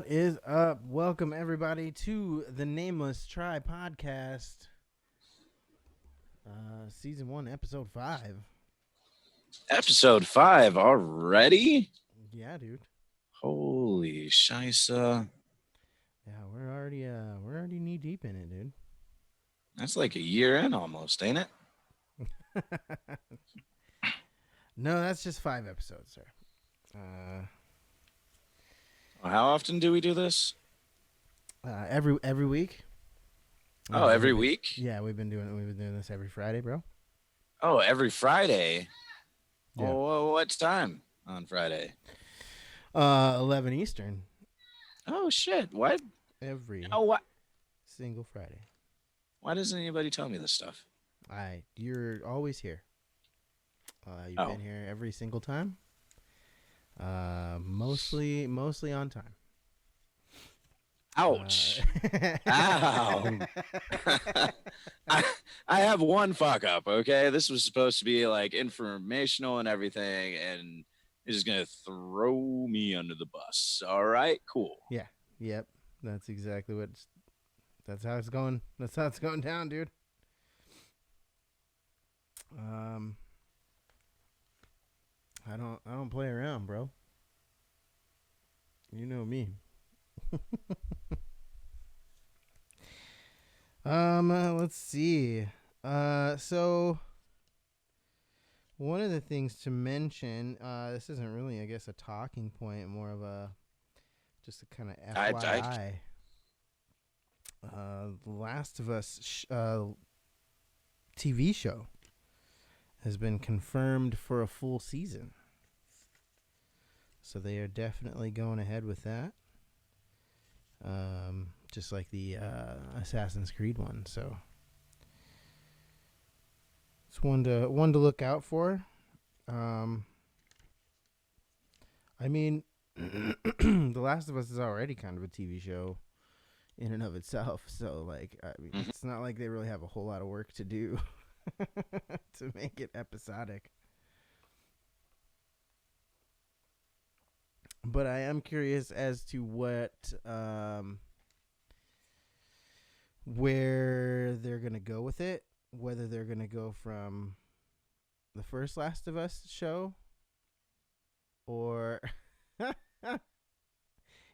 What is up? Welcome everybody to the Nameless Tri-Podcast, Season 1, Episode 5. Episode 5 already? Yeah, dude. Holy shisa. Yeah, we're already knee deep in it, dude. That's like a year in almost, ain't it? No, that's just 5 episodes, sir. How often do we do this? Every week. Oh, every week? Yeah, we've been doing this every Friday, bro. Oh, every Friday? Yeah. Oh, what time on Friday? 11 Eastern. Oh, shit. What? Every what? single Friday. Why doesn't anybody tell me this stuff? You're always here. You've been here every single time. Mostly on time. Ouch. Ow. I have one fuck up, okay? This was supposed to be like informational and everything, and it's just gonna throw me under the bus. All right, cool. Yeah. Yep. That's exactly that's how it's going. That's how it's going down, dude. I don't play around, bro. You know me. Let's see. So one of the things to mention, this isn't really, I guess, a talking point, more of just a kind of FYI. The Last of Us TV show has been confirmed for a full season. So they are definitely going ahead with that. Just like the Assassin's Creed one. So it's one to look out for. I mean, The Last of Us is already kind of a TV show in and of itself. So, like, I mean, it's not like they really have a whole lot of work to do to make it episodic. But I am curious as to where they're going to go with it. Whether they're going to go from the first Last of Us show or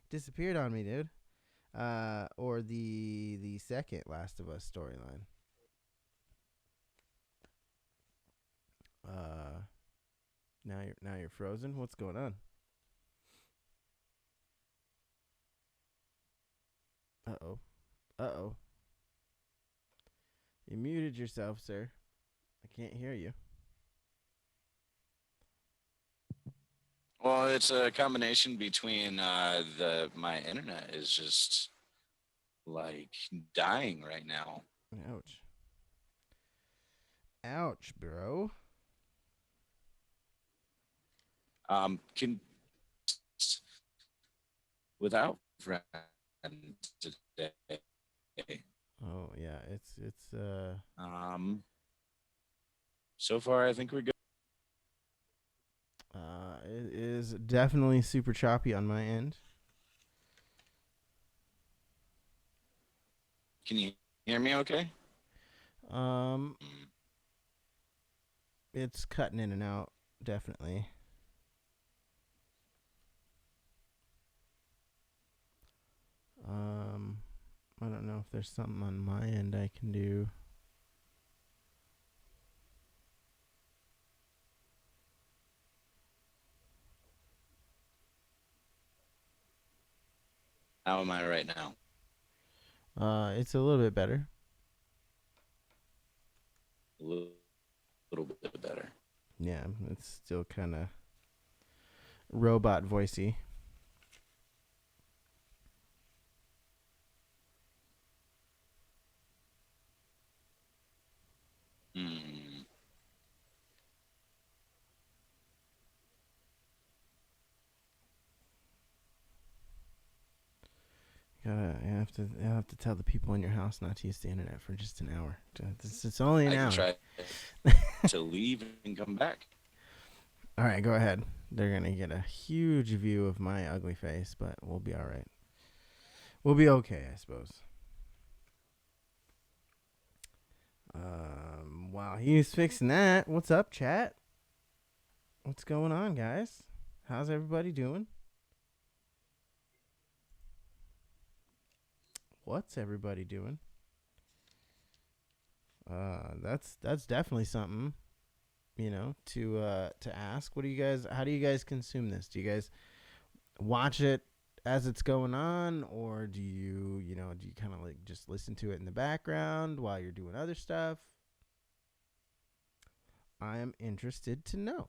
disappeared on me, dude. Or the second Last of Us storyline. Now you're frozen. What's going on? Uh-oh. You muted yourself, sir. I can't hear you. Well, it's a combination between my internet is just like dying right now. Ouch, bro. Can without friends today. Oh yeah, it's so far I think we're good. It is definitely super choppy on my end. Can you hear me okay? It's cutting in and out, definitely. I don't know if there's something on my end I can do. How am I right now? It's a little bit better. A little bit better. Yeah, it's still kind of robot voicey. You have to tell the people in your house not to use the internet for just an hour. It's only an hour. I can try to leave and come back. All right, go ahead. They're gonna get a huge view of my ugly face, but we'll be all right. We'll be okay, I suppose. While he's fixing that, what's up, chat? What's going on, guys? How's everybody doing? What's everybody doing? That's definitely something, to ask. What do you guys? How do you guys consume this? Do you guys watch it as it's going on, or do you kind of like just listen to it in the background while you're doing other stuff? I am interested to know.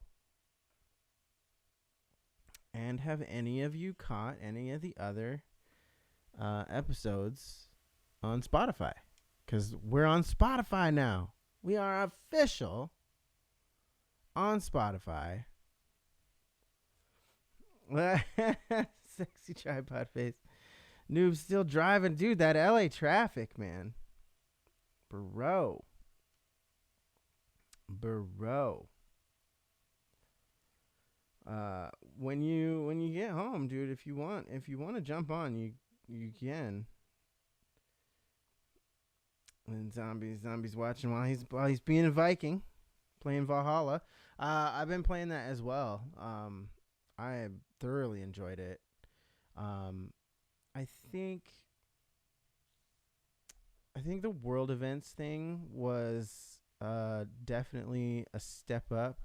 And have any of you caught any of the other episodes on Spotify? Because we're on Spotify now. We are official on Spotify. Sexy tripod face. Noob still driving. Dude, that LA traffic, man. Bro. When you get home, dude, if you want to jump on, you can. And zombies watching while he's being a Viking, playing Valhalla. I've been playing that as well. I thoroughly enjoyed it. I think the world events thing was definitely a step up.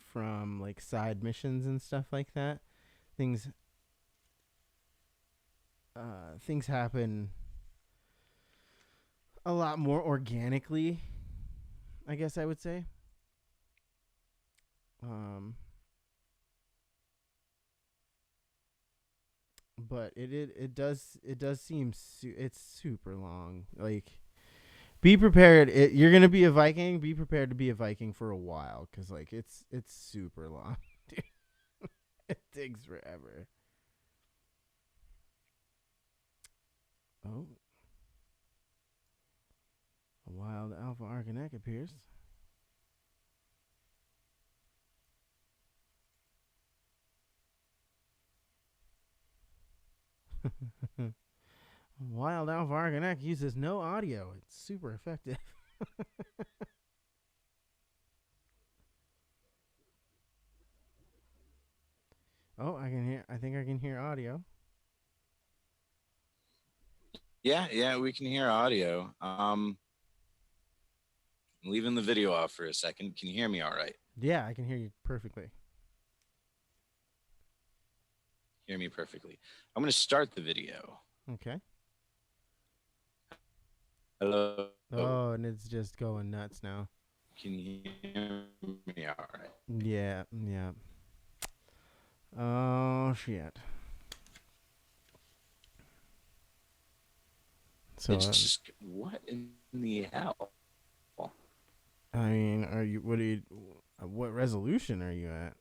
From like side missions and stuff like that. Things happen a lot more organically, I guess I would say. But it does seem it's super long. Like, be prepared. You're gonna be a Viking. Be prepared to be a Viking for a while, cause like it's super long. Dude. It takes forever. Oh, a wild alpha Arcanek appears. Wild alpha Arcanek uses no audio. It's super effective. Oh, I think I can hear audio. Yeah, we can hear audio. Leaving the video off for a second. Can you hear me all right? Yeah, I can hear you perfectly. Hear me perfectly. I'm going to start the video. Okay. Hello. Oh, and it's just going nuts now. Can you hear me all right? Yeah. Oh, shit. So it's just, what in the hell? I mean, what resolution are you at?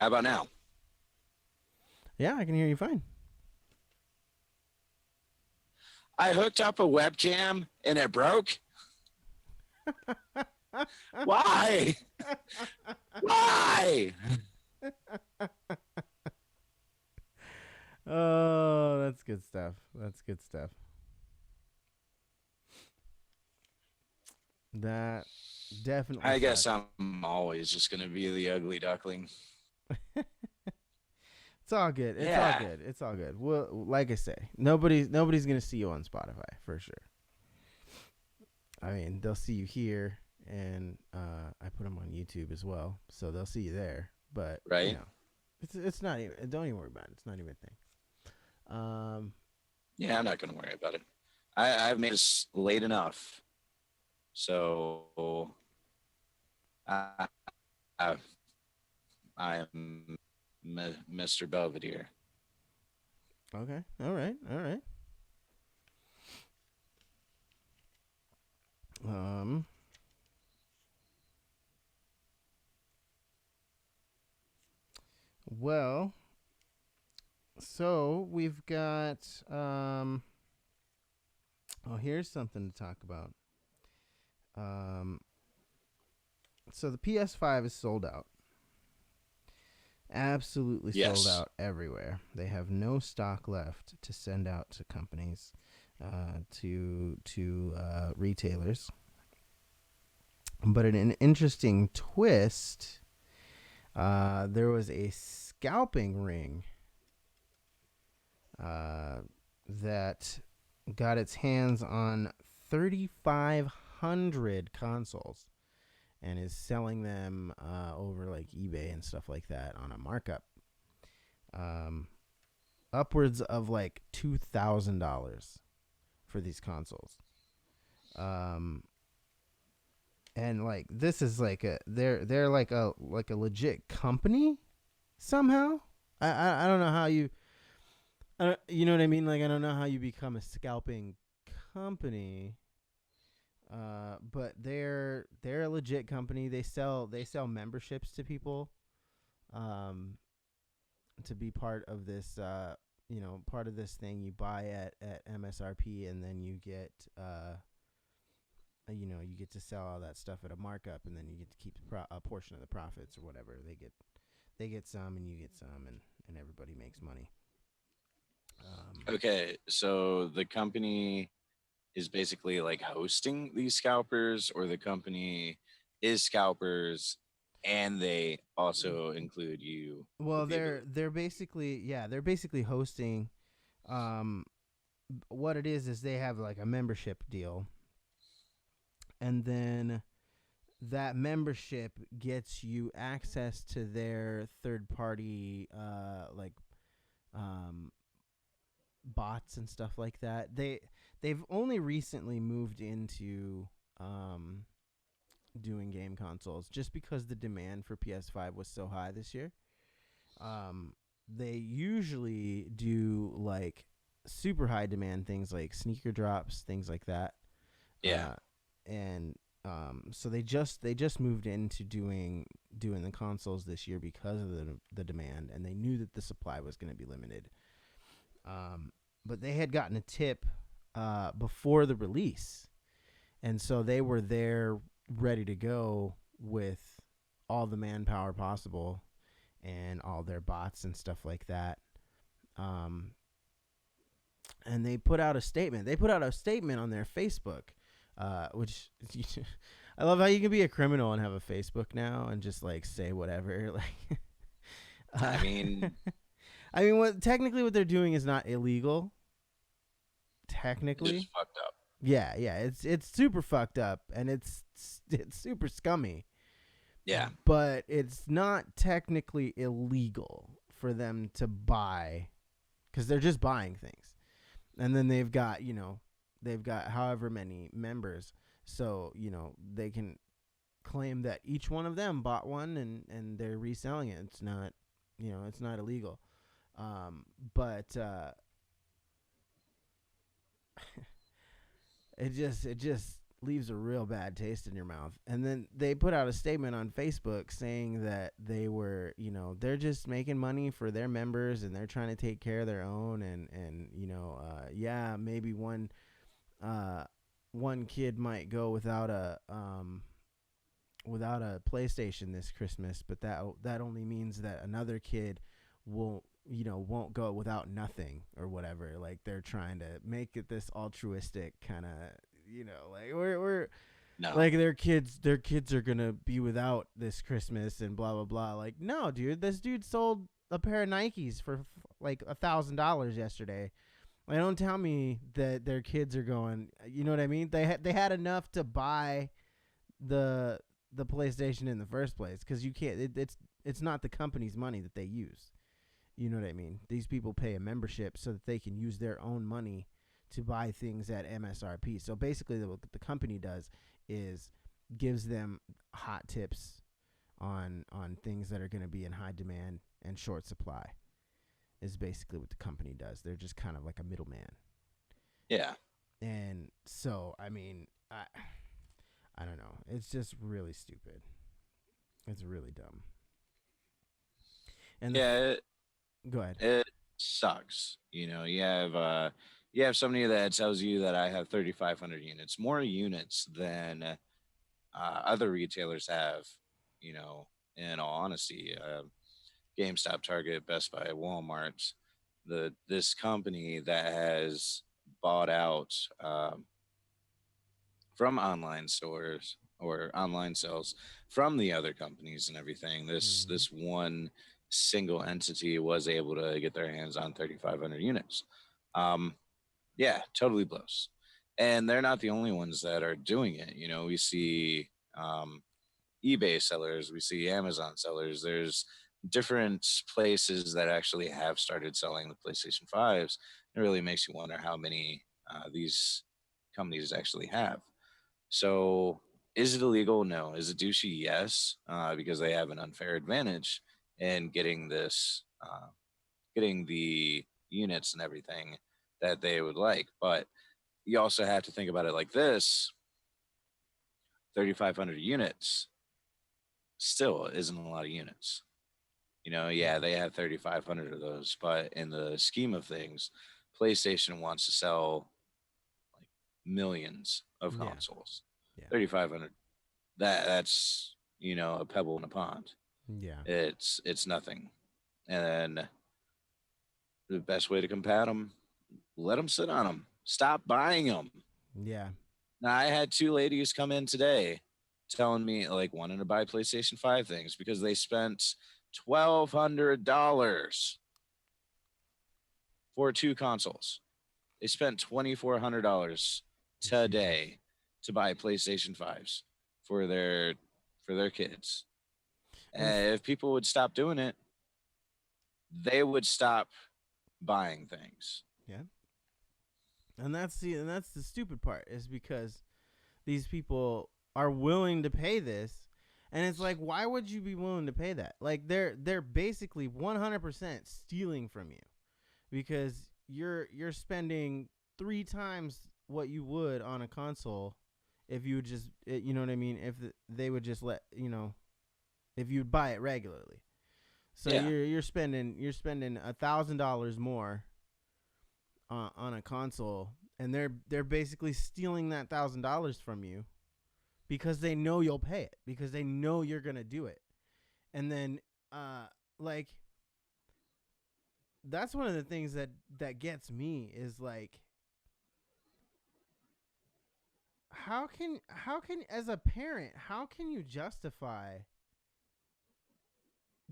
How about now? Yeah, I can hear you fine. I hooked up a webcam and it broke. Why? Why? Oh, that's good stuff. That definitely. I guess I'm always just going to be the ugly duckling. It's all good. It's all good. Well, like I say, nobody's gonna see you on Spotify for sure. I mean, they'll see you here, and I put them on YouTube as well, so they'll see you there. But right, it's not even. Don't even worry about it. It's not even a thing. Yeah, I'm not gonna worry about it. I've made this late enough, so I am Mr. Belvedere. Okay. All right. Well, so we've got Oh, here's something to talk about. Um, so the PS5 is sold out. Absolutely sold Yes. out everywhere. They have no stock left to send out to companies, to retailers. But in an interesting twist, there was a scalping ring that got its hands on 3,500 consoles and is selling them over like eBay and stuff like that on a markup. Upwards of like $2,000 for these consoles. And like this is like they're like a legit company somehow. I don't know how you you know what I mean? Like I don't know how you become a scalping company. But they're a legit company. They sell memberships to people, to be part of this. Part of this thing you buy at MSRP, and then you get you get to sell all that stuff at a markup, and then you get to keep a portion of the profits or whatever. They get some, and you get some, and everybody makes money. Okay, so the company is basically like hosting these scalpers, or the company is scalpers and they also include you, the Well, people. they're basically they're basically hosting. Um, what it is they have like a membership deal, and then that membership gets you access to their third party um bots and stuff like that. They've only recently moved into um doing game consoles just because the demand for PS5 was so high this year. Um they usually do like super high demand things like sneaker drops, things like that. Yeah. And so they just moved into doing the consoles this year because of the demand, and they knew that the supply was going to be limited. But they had gotten a tip before the release, and so they were there ready to go with all the manpower possible and all their bots and stuff like that. And they put out a statement. They put out a statement on their Facebook, which I love how you can be a criminal and have a Facebook now and just like say whatever. Like, I mean, I mean, technically what they're doing is not illegal. it's just Technically, fucked up. yeah, it's super fucked up and it's super scummy. Yeah. But it's not technically illegal for them to buy, because they're just buying things, and then they've got however many members, so they can claim that each one of them bought one and they're reselling it. It's not it's not illegal. But it just leaves a real bad taste in your mouth. And then they put out a statement on Facebook saying that they were, they're just making money for their members and they're trying to take care of their own, and maybe one kid might go without a PlayStation this Christmas, but that only means that another kid won't go without nothing or whatever. Like they're trying to make it this altruistic kind of, like we're No. like their kids are gonna be without this Christmas and blah blah blah. Like, no, dude, this dude sold a pair of Nikes for like $1,000 yesterday. Like, don't tell me that their kids are going. You know what I mean? They had enough to buy the PlayStation in the first place, because you can't. It's not the company's money that they use. You know what I mean? These people pay a membership so that they can use their own money to buy things at MSRP. So basically, what the company does is gives them hot tips on things that are going to be in high demand and short supply. Is basically what the company does. They're just kind of like a middleman. Yeah. And so, I mean, I don't know. It's just really stupid. It's really dumb. And Yeah. go ahead. It sucks. You have you have somebody that tells you that I have 3,500 units, more units than other retailers have, you know, in all honesty, GameStop, Target, Best Buy, Walmart, this company that has bought out from online stores or online sales from the other companies and everything. Mm-hmm. This one single entity was able to get their hands on 3,500 units. Um, yeah, totally blows. And they're not the only ones that are doing it. You know, we see eBay sellers, we see Amazon sellers. There's different places that actually have started selling the PlayStation 5s. It really makes you wonder how many these companies actually have. So, is it illegal? No. Is it douchey? Yes, because they have an unfair advantage in getting the units and everything that they would like. But you also have to think about it like this: 3,500 units still isn't a lot of units. You know, yeah, Yeah. they have 3,500 of those, but in the scheme of things, PlayStation wants to sell like millions of Yeah. consoles. Yeah. 3,500, that's, you know, a pebble in a pond. Yeah. It's nothing. And the best way to combat them, let them sit on them. Stop buying them. Yeah. Now, I had two ladies come in today telling me like wanting to buy PlayStation 5 things because they spent $1,200 for two consoles. They spent $2,400 Jesus. today to buy PlayStation 5s for their for their kids. And And if people would stop doing it, they would stop buying things. yeah. And that's the stupid part is because these people are willing to pay this, and it's like, why would you be willing to pay that? Like they're basically 100% stealing from you because you're spending 3 times what you would on a console if you would just you know what I mean, if they would just let you know, if you'd buy it regularly. So Yeah, you're spending $1,000 more on a console, and they're basically stealing that $1,000 from you because they know you'll pay it, because they know you're gonna do it. And then like that's one of the things that gets me is like, how can as a parent, how can you justify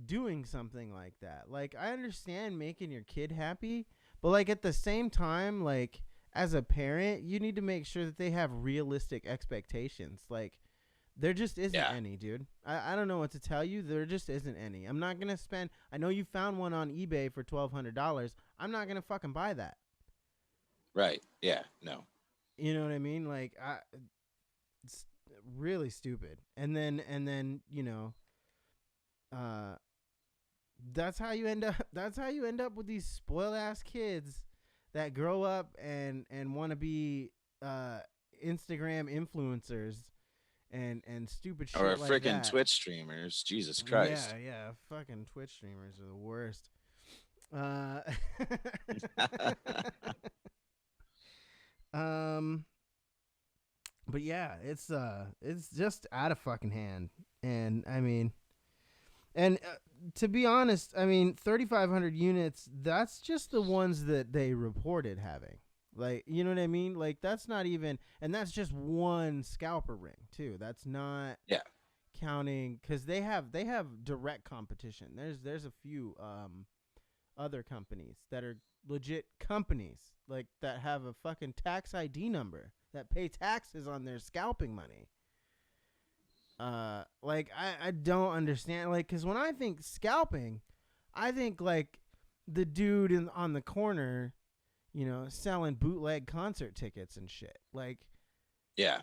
doing something like that? Like, I understand making your kid happy, but like at the same time, like as a parent, you need to make sure that they have realistic expectations. Like, there just isn't yeah, any, dude. I don't know what to tell you. There just isn't any. I'm not gonna spend. I know you found one on eBay for $1,200. I'm not gonna fucking buy that. right. Yeah, no. You know what I mean? Like, it's really stupid. And then uh, that's how you end up. That's how you end up with these spoiled ass kids that grow up and want to be uh Instagram influencers and stupid Or shit like freaking that. Twitch streamers. Jesus Yeah, Christ. yeah. Fucking Twitch streamers are the worst. Uh, um, but yeah, it's just out of fucking hand. And I mean, and to be honest, I mean, 3,500 units. That's just the ones that they reported having. Like, you know what I mean? Like, that's not even, and that's just one scalper ring too. That's not Yeah. counting because they have direct competition. There's a few other companies that are legit companies, like that have a fucking tax ID number that pay taxes on their scalping money. Like I don't understand, like, because when I think scalping, I think like the dude on the corner, selling bootleg concert tickets and shit. Like, Yeah.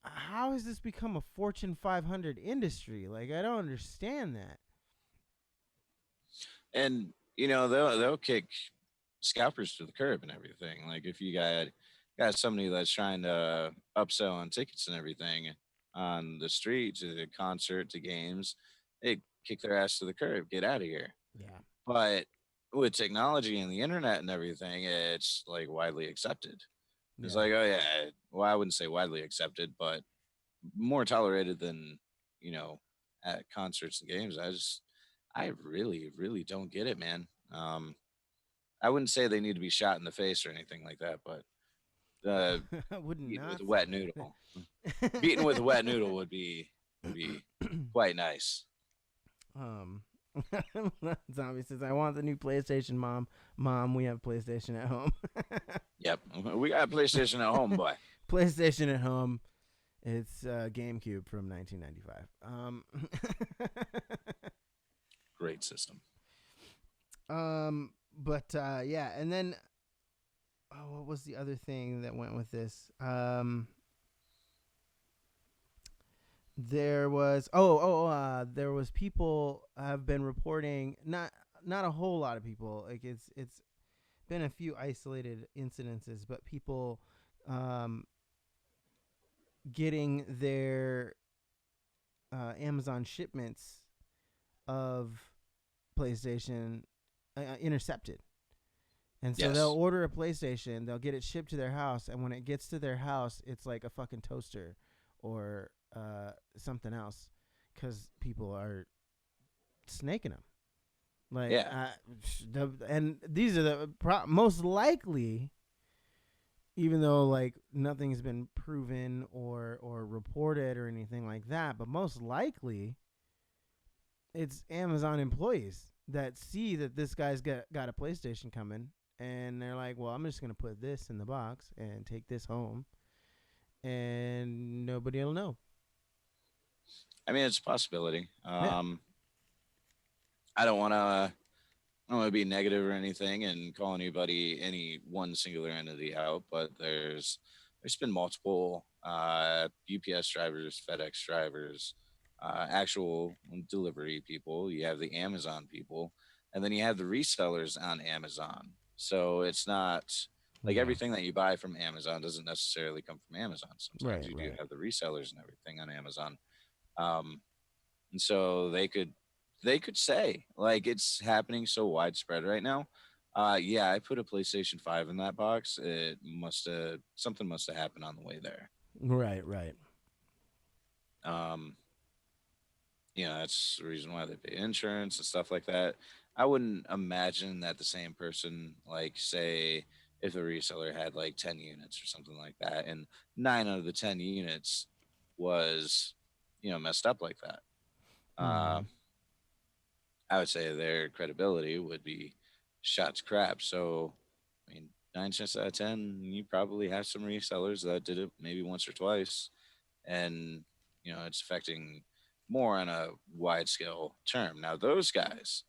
how has this become a Fortune 500 industry? Like, I don't understand that. And you know, they'll kick scalpers to the curb and everything. Like if you got somebody that's trying to upsell on tickets and everything on the street to the concert to games, they kick their ass to the curb. Get out of here. Yeah. But with technology and the internet and everything, it's like widely accepted. It's Yeah. like, oh yeah, well, I wouldn't say widely accepted, but more tolerated than, you know, at concerts and games. I really, really don't get it, man. I wouldn't say they need to be shot in the face or anything like that, but uh, I would beaten with not a say wet noodle, beaten with a that. wet noodle would be quite nice. um, Zombie says, "I want the new PlayStation, Mom. Mom, we have PlayStation at home. Yep, we got a PlayStation at home, boy. PlayStation at home. It's GameCube from 1995. Great system. But yeah, and then what was the other thing that went with this? There was there was people have been reporting, not a whole lot of people, like it's been a few isolated incidences, but people um getting their Amazon shipments of PlayStation intercepted. And so they'll Yes. order a PlayStation, they'll get it shipped to their house, and when it gets to their house, it's like a fucking toaster or something else, because people are snaking them. Like, Yeah. and these are the most likely, even though like nothing's been proven or reported or anything like that, but most likely it's Amazon employees that see that this guy's got a PlayStation coming, and they're like, well, I'm just going to put this in the box and take this home, and nobody will know. I mean, it's a possibility. Yeah. I don't want to. I don't want to be negative or anything and call anybody any one singular entity out, but there's been multiple UPS drivers, FedEx drivers, actual delivery people. You have the Amazon people, and then you have the resellers on Amazon. So it's not like Yeah. everything that you buy from Amazon doesn't necessarily come from Amazon. Sometimes Right, you do right. have the resellers and everything on Amazon. Um, and so they could say like it's happening so widespread right now. Yeah, I put a PlayStation 5 in that box. It must have something must have happened on the way there. Right, right. Um, that's the reason why they pay insurance and stuff like that. I wouldn't imagine that the same person, like, say, if the reseller had like 10 units or something like that, and nine out of the 10 units was, messed up like that. Uh, Mm-hmm. I would say their credibility would be shot to crap. So, I mean, nine chances out of 10, you probably have some resellers that did it maybe once or twice. And, it's affecting more on a wide scale term. Now, those guys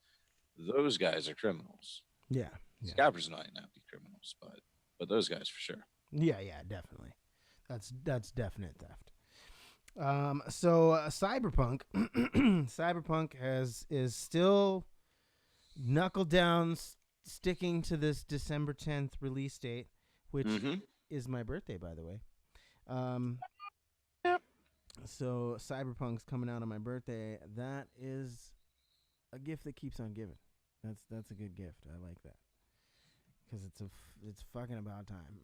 are criminals. Yeah, yeah. Scalpers might not be criminals, but those guys for sure. Yeah, yeah, definitely. That's definite theft. So Cyberpunk, Cyberpunk is still knuckle down, sticking to this December 10th release date, which Mm-hmm. is my birthday, by the way. Um, Yep. so Cyberpunk's coming out on my birthday. That is a gift that keeps on giving. That's a good gift. I like that because it's fucking about time.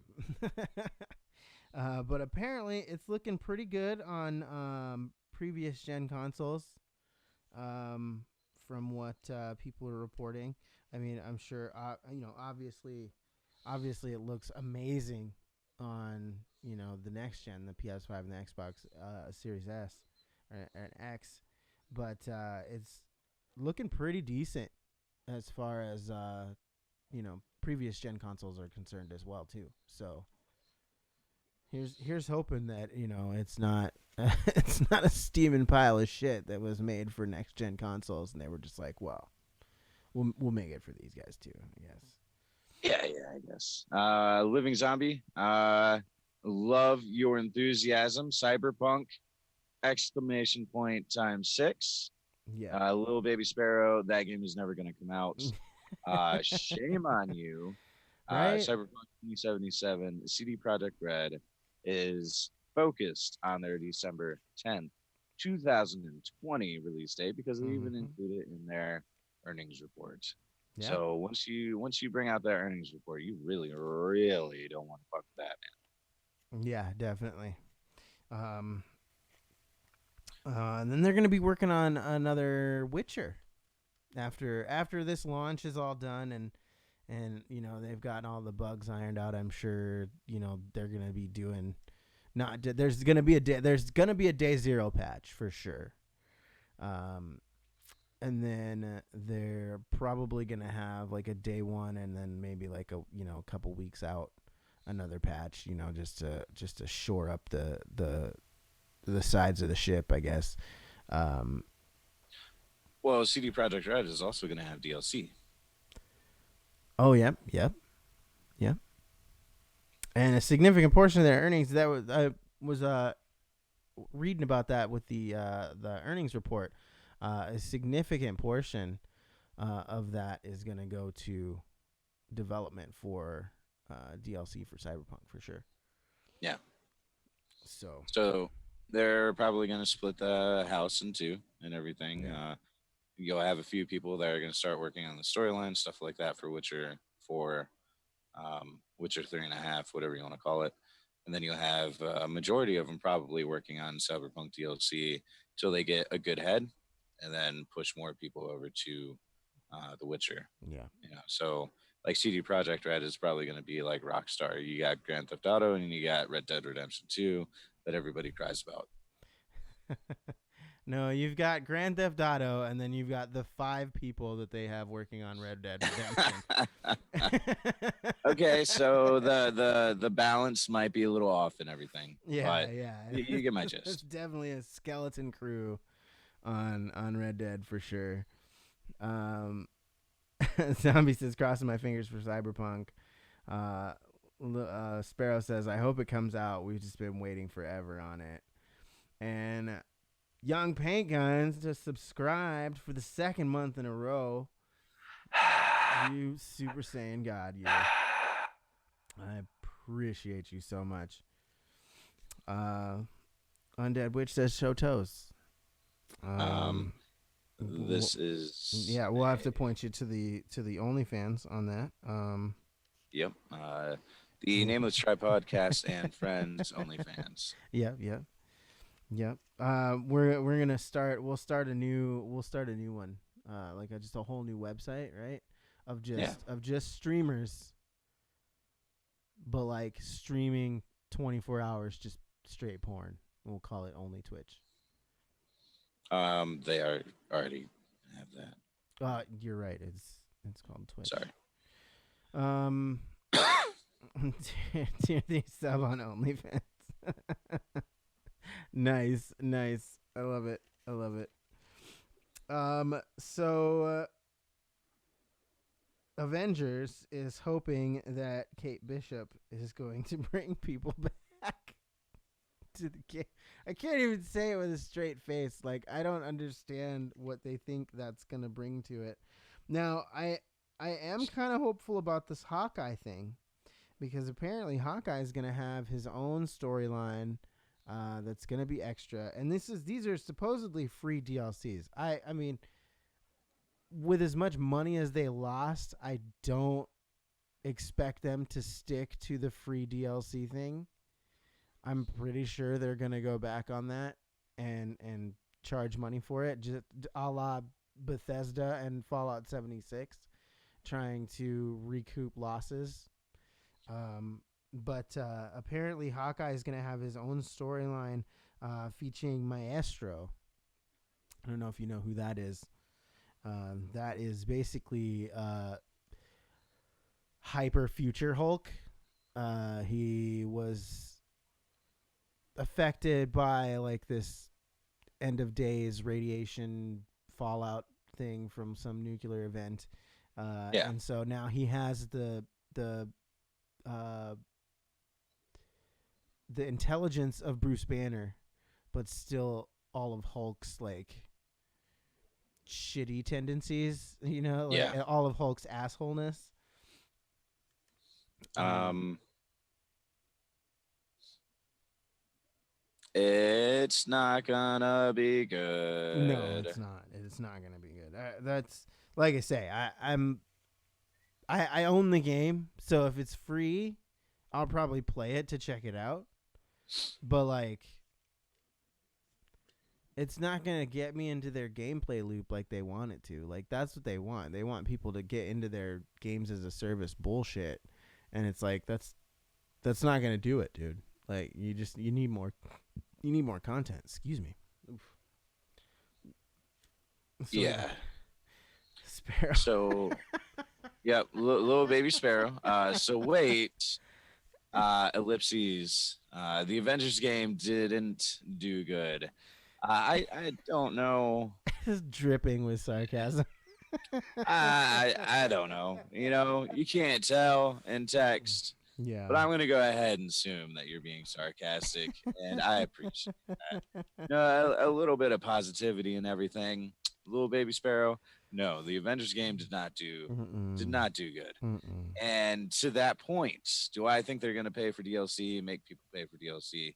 But apparently, it's looking pretty good on previous gen consoles. From what people are reporting, I mean, I'm sure. Obviously, it looks amazing on the next gen, the PS5 and the Xbox Series S or an X, but it's looking pretty decent as far as previous gen consoles are concerned as well too. So here's hoping that it's not it's not a steaming pile of shit that was made for next gen consoles, and they were just like, well, we'll make it for these guys too. I guess. Yeah, I guess. Living Zombie. Love your enthusiasm. Cyberpunk! Exclamation point times 6. Yeah. Little Baby Sparrow. That game is never going to come out. Shame on you. Right. Cyberpunk 2077. CD Projekt Red is focused on their December 10th, 2020 release date because they even Mm-hmm. include it in their earnings report. Yeah. So once you bring out that earnings report, you really don't want to fuck with that, Yeah, definitely. Um, and then they're going to be working on another Witcher after this launch is all done, and they've gotten all the bugs ironed out. I'm sure they're going to be doing there's going to be a day zero patch for sure. And then they're probably going to have like a day one, and then maybe like a couple weeks out another patch, just to shore up the sides of the ship, I guess. Well, CD Projekt Red is also going to have DLC. Oh, yep. And a significant portion of their earnings, that was I was reading about that with the earnings report. A significant portion of that is going to go to development for DLC for Cyberpunk for sure. Yeah. So they're probably going to split the house in two and everything. Yeah. You'll have a few people that are going to start working on the storyline, stuff like that for Witcher 4, Witcher 3.5, whatever you want to call it. And then you'll have a majority of them probably working on Cyberpunk DLC till they get a good head, and then push more people over to The Witcher. Yeah. So like CD Projekt Red is probably going to be like Rockstar. You got Grand Theft Auto and you got Red Dead Redemption 2 that everybody cries about. No, you've got Grand Theft Auto, and then you've got the 5 people that they have working on Red Dead Redemption. Okay, so the balance might be a little off and everything. Yeah. You get my It's gist. definitely a skeleton crew on Red Dead for sure. Zombie says, crossing my fingers for Cyberpunk. Sparrow says, I hope it comes out. We've just been waiting forever on it. And Young Paint Guns just subscribed for the 2nd month in a row. You Super Saiyan God, you. I appreciate you so much. Undead Witch says, show toes. This is we'll have to point you to the OnlyFans on that. Yep. The Nameless Tri-Podcast and Friends OnlyFans. Yep. We're gonna start. We'll start a new one. Like just a whole new website, right? Of just streamers, but like streaming 24 hours, just straight porn. We'll call it Only Twitch. They already have that. You're right. It's called Twitch. Sorry. Tier 3 sub on OnlyFans. Nice. I love it. So Avengers is hoping that Kate Bishop is going to bring people back to the game. I can't even say it with a straight face. Like, I don't understand what they think that's going to bring to it. Now, I am kind of hopeful about this Hawkeye thing, because apparently Hawkeye is going to have his own storyline that's going to be extra. And these are supposedly free DLCs. I mean, with as much money as they lost, I don't expect them to stick to the free DLC thing. I'm pretty sure they're going to go back on that and charge money for it, just a la Bethesda and Fallout 76, trying to recoup losses. But apparently Hawkeye is going to have his own storyline featuring Maestro. I don't know if you know who that is. That is basically Hyper Future Hulk. He was affected by like this end of days radiation fallout thing from some nuclear event. And so now he has the intelligence of Bruce Banner, but still all of Hulk's like shitty tendencies, like all of Hulk's assholeness. It's not gonna be good. No, it's not. It's not gonna be good. That's like I say. I'm I own the game, so if it's free, I'll probably play it to check it out. But like, it's not gonna get me into their gameplay loop like they want it to. Like that's what they want. They want people to get into their games as a service bullshit, and it's like that's not gonna do it, dude. Like you need more content. Excuse me. Oof. Yeah. Sparrow. So, yep, little baby Sparrow. So wait, ellipses. The Avengers game didn't do good. I don't know. Just dripping with sarcasm. I don't know. You can't tell in text. Yeah. But I'm going to go ahead and assume that you're being sarcastic, and I appreciate that. A little bit of positivity and everything. Little baby Sparrow. No, the Avengers game did not do good. Mm-mm. And to that point, do I think they're going to pay for DLC, make people pay for DLC?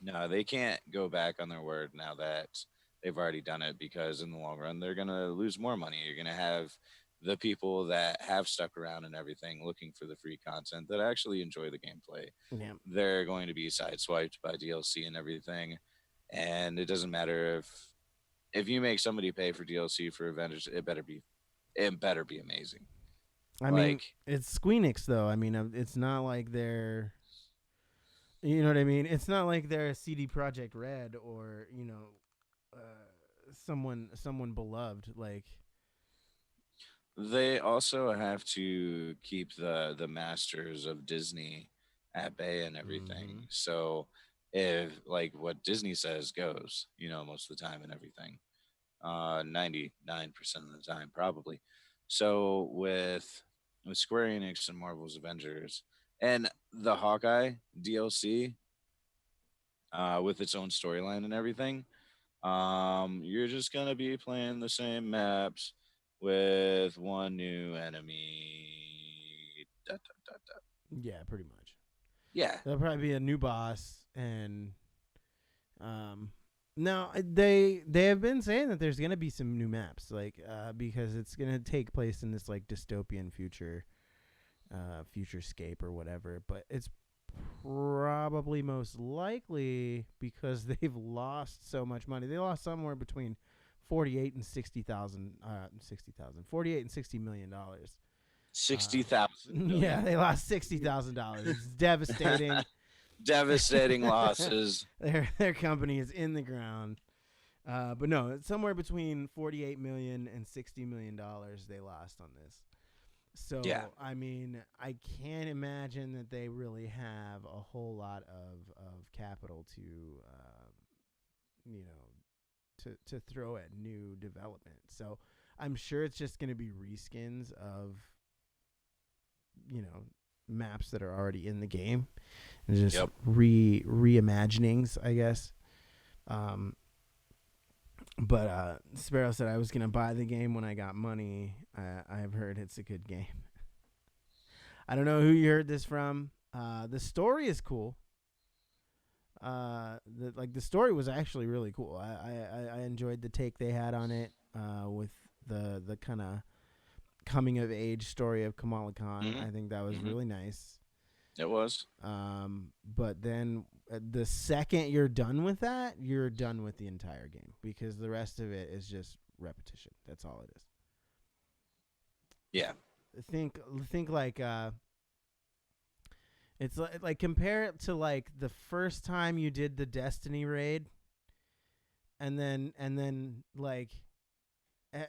No, they can't go back on their word now that they've already done it, because in the long run, they're going to lose more money. You're going to have the people that have stuck around and everything looking for the free content that actually enjoy the gameplay. Yeah. They're going to be sideswiped by DLC and everything. And it doesn't matter if you make somebody pay for DLC for Avengers, it better be amazing. I mean, it's Squeenix though. I mean, it's not like they're, you know what I mean? It's not like they're a CD Projekt Red or, someone beloved. Like, they also have to keep the masters of Disney at bay and everything. Mm-hmm. So if like what Disney says goes, most of the time and everything, 99% of the time probably. So with Square Enix and Marvel's Avengers and the Hawkeye DLC, with its own storyline and everything, you're just gonna be playing the same maps with one new enemy. yeah, pretty much. Yeah. There'll probably be a new boss, and now they have been saying that there's gonna be some new maps, like because it's gonna take place in this like dystopian futurescape or whatever. But it's probably most likely because they've lost so much money. They lost somewhere between 48 and 60,000, 48 and $60 million. 60,000. Yeah, they lost $60,000. It's devastating. Devastating losses. Their company is in the ground. But no, it's somewhere between 48 million and $60 million they lost on this. So, yeah. I mean, I can't imagine that they really have a whole lot of capital to throw at new development. So I'm sure it's just going to be reskins of, maps that are already in the game and just reimaginings, I guess. But Sparrow said I was going to buy the game when I got money. I've heard it's a good game. I don't know who you heard this from. The story is cool. The story was actually really cool. I enjoyed the take they had on it, with the kind of coming of age story of Kamala Khan. Mm-hmm. I think that was really nice. It was. But then the second you're done with that, you're done with the entire game, because the rest of it is just repetition. That's all it is. Yeah. Think like it's like compare it to like the first time you did the Destiny raid, and then like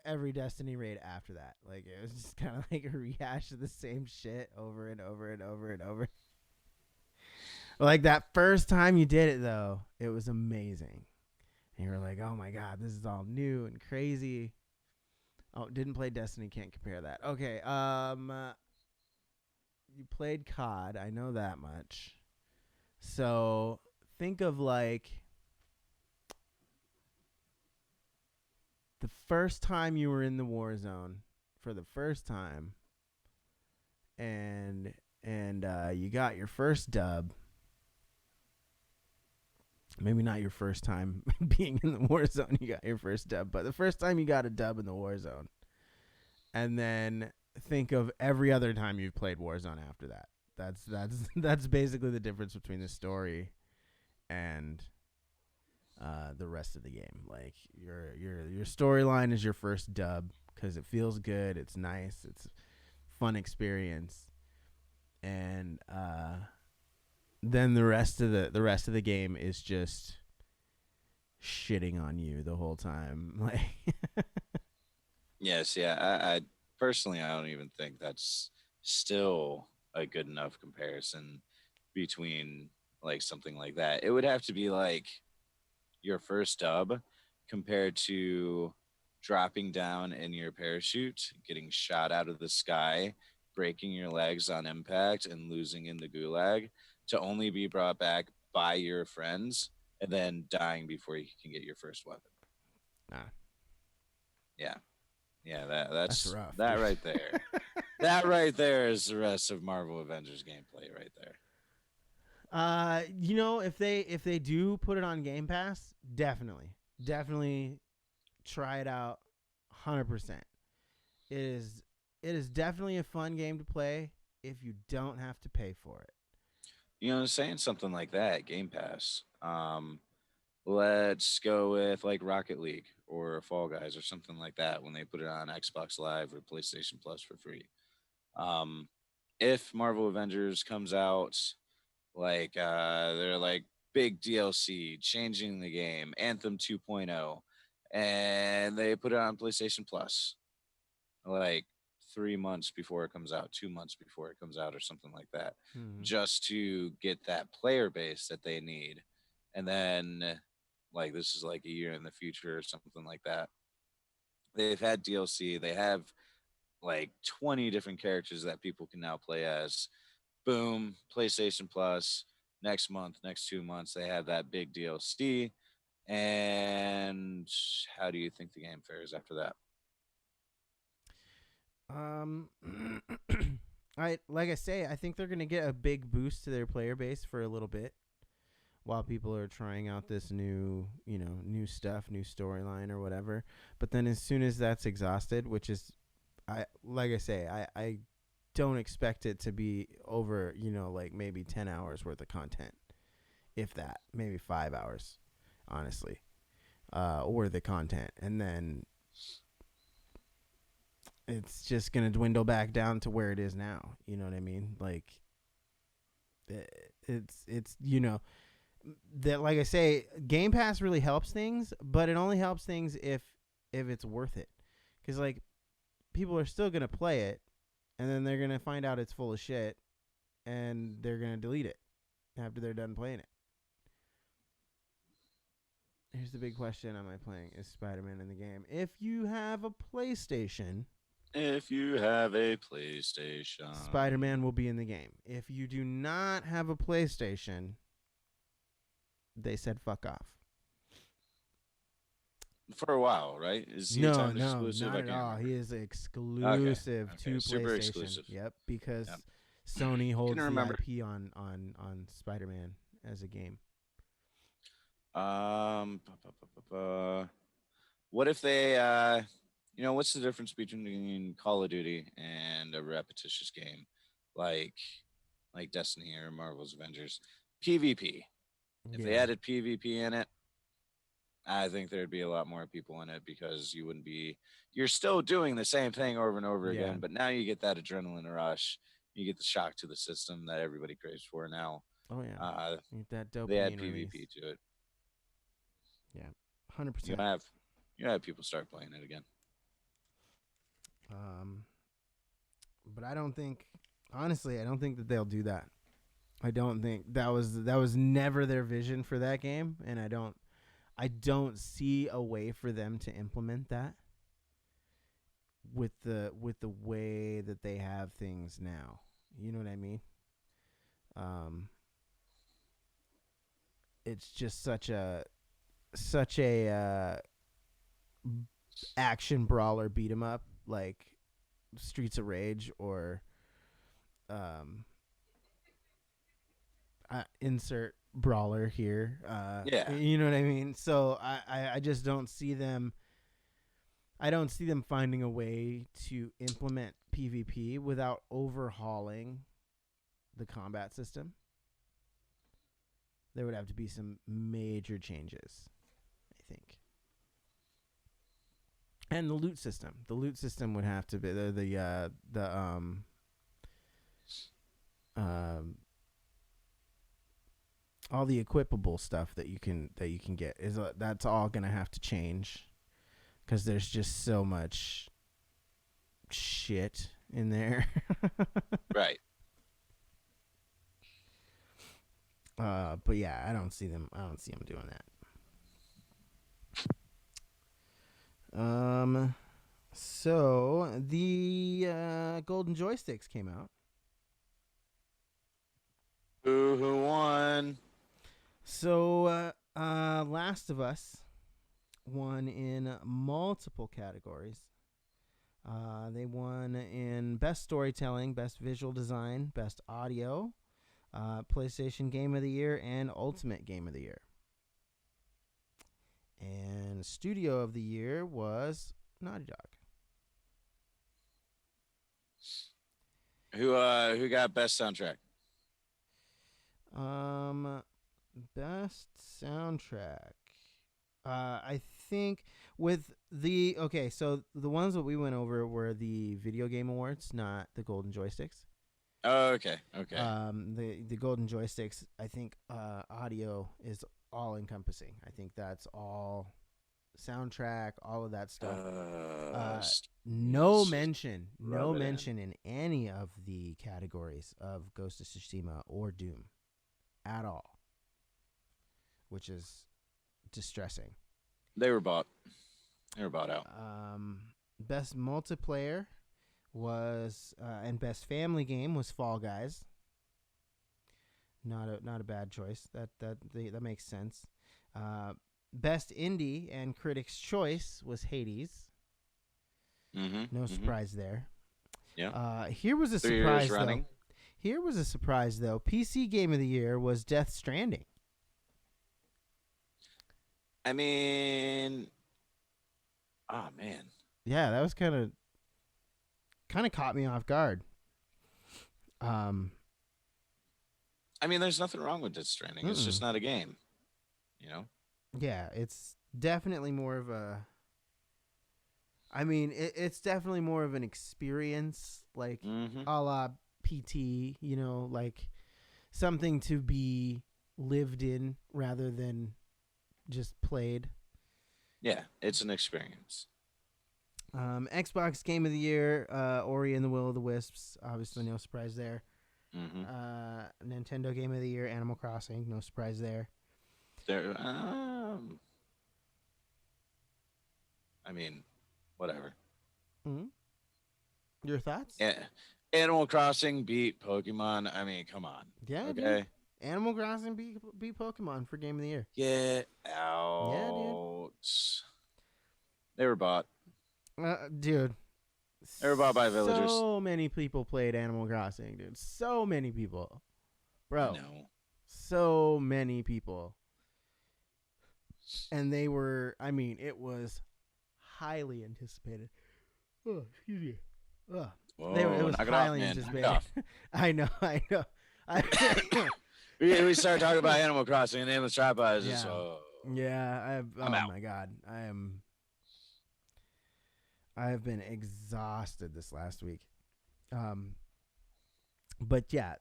every Destiny raid after that. Like it was just kind of like a rehash of the same shit over and over and over and over. Like that first time you did it though, it was amazing. And you were like, "Oh my god, this is all new and crazy." Oh, didn't play Destiny, can't compare that. Okay, you played COD, I know that much. So think of like the first time you were in the war zone for the first time, and you got your first dub. Maybe not your first time being in the war zone, you got your first dub, but the first time you got a dub in the war zone. and then think of every other time you've played Warzone after that. That's basically the difference between the story and the rest of the game. Like your storyline is your first dub because it feels good, it's nice, it's fun experience, and then the rest of the game is just shitting on you the whole time. Like, Yes, yeah. I personally, I don't even think that's still a good enough comparison between like something like that. It would have to be like your first dub compared to dropping down in your parachute, getting shot out of the sky, breaking your legs on impact, and losing in the gulag to only be brought back by your friends and then dying before you can get your first weapon. nah, Yeah. Yeah, that's that's rough. that Dude. right there. That right there is the rest of Marvel Avengers gameplay right there. If they do put it on Game Pass, definitely try it out. 100%. It is definitely a fun game to play if you don't have to pay for it. You know, saying something like that, Game Pass. Let's go with like Rocket League or Fall Guys or something like that when they put it on Xbox Live or PlayStation Plus for free. Um, if Marvel Avengers comes out, like they're like big DLC, changing the game, Anthem 2.0, and they put it on PlayStation Plus, like 3 months before it comes out, 2 months before it comes out, or something like that, Mm-hmm. just to get that player base that they need. And then, like, this is like a year in the future or something like that. They've had DLC, they have like 20 different characters that people can now play as. Boom, PlayStation Plus. Next month, next 2 months, they have that big DLC. And how do you think the game fares after that? Um, I think they're gonna get a big boost to their player base for a little bit, while people are trying out this new stuff, new storyline or whatever. But then as soon as that's exhausted, which is, I don't expect it to be over, like maybe 10 hours worth of content, if that, maybe 5 hours, honestly, or the content, and then it's just gonna dwindle back down to where it is now. You know what I mean? Like, it's that, like I say, Game Pass really helps things, but it only helps things if it's worth it, because like people are still gonna play it, and then they're gonna find out it's full of shit, and they're gonna delete it after they're done playing it. Here's the big question: am I playing is Spider-Man in the game? If you have a PlayStation, If you have a PlayStation, Spider-Man will be in the game. If you do not have a PlayStation, they said fuck off. for a while, right? Is he a No, timed no, exclusive? not I at can't all. remember. He is exclusive to Super PlayStation. exclusive. Yep, because Yep. Sony holds Couldn't the remember. IP on Spider-Man as a game. Um, bu- bu- bu- bu- bu- what if they, what's the difference between Call of Duty and a repetitious game like Destiny or Marvel's Avengers? PvP. If they Yeah. added PvP in it, I think there'd be a lot more people in it because you wouldn't be. You're still doing the same thing over and over Yeah. again, but now you get that adrenaline rush. You get the shock to the system that everybody craves for now. Oh yeah. Get that They add dopamine release. PvP to it. Yeah. You 100%. have you have people start playing it again. But I don't think, honestly, I don't think that they'll do that. I don't think that was never their vision for that game, and I don't see a way for them to implement that with the way that they have things now. You know what I mean? It's just such a action brawler beat 'em up like Streets of Rage or um insert brawler here. Yeah. You know what I mean? So I just don't see them I don't see them finding a way to implement PvP without overhauling the combat system. There would have to be some major changes, I think. And the loot system. The loot system would have to be all the equipable stuff that you can get that's all gonna have to change, because there's just so much shit in there. Right. But yeah, I don't see them doing that. So the golden joysticks came out. Who won? So Last of Us won in multiple categories. They won in best storytelling, best visual design, best audio, PlayStation Game of the Year, and Ultimate Game of the Year. And Studio of the Year was Naughty Dog. Who got best soundtrack? Best soundtrack. I think with the so the ones that we went over were the video game awards, not the golden joysticks. Oh, okay. The golden joysticks, I think audio is all encompassing. I think that's all soundtrack, all of that stuff. No mention in any of the categories of Ghost of Tsushima or Doom at all, which is distressing. They were bought out. Best multiplayer was and best family game was Fall Guys. Not a bad choice. That makes sense. Best indie and critics' choice was Hades. No surprise there. Yeah. Here was a 3 surprise years running. Here was a surprise though. PC Game of the Year was Death Stranding. I mean, oh man. Yeah, that was kind of caught me off guard. I mean, there's nothing wrong with Death Stranding. It's just not a game, you know? Yeah, it's definitely more of a... I mean, it's definitely more of an experience, like a la PT, you know, like something to be lived in rather than just played. Yeah, it's an experience. Xbox Game of the Year, Ori and the Will of the Wisps. Obviously, no surprise there. Nintendo Game of the Year, Animal Crossing. No surprise there. I mean, whatever. Your thoughts? Yeah, Animal Crossing beat Pokemon. I mean, come on. Yeah. Okay. Dude. Animal Crossing beat Pokemon for Game of the Year. Get out. Yeah, dude. They were bought. Dude. They were bought by villagers. So many people played Animal Crossing, dude. So many people. Bro. No. So many people. And they were, I mean, it was highly anticipated. Oh, excuse me. Oh. Whoa, It was highly anticipated. I know. We started talking about Animal Crossing and Nameless Tri-Pod. Yeah. I'm out. My God. I have been exhausted this last week. But yeah,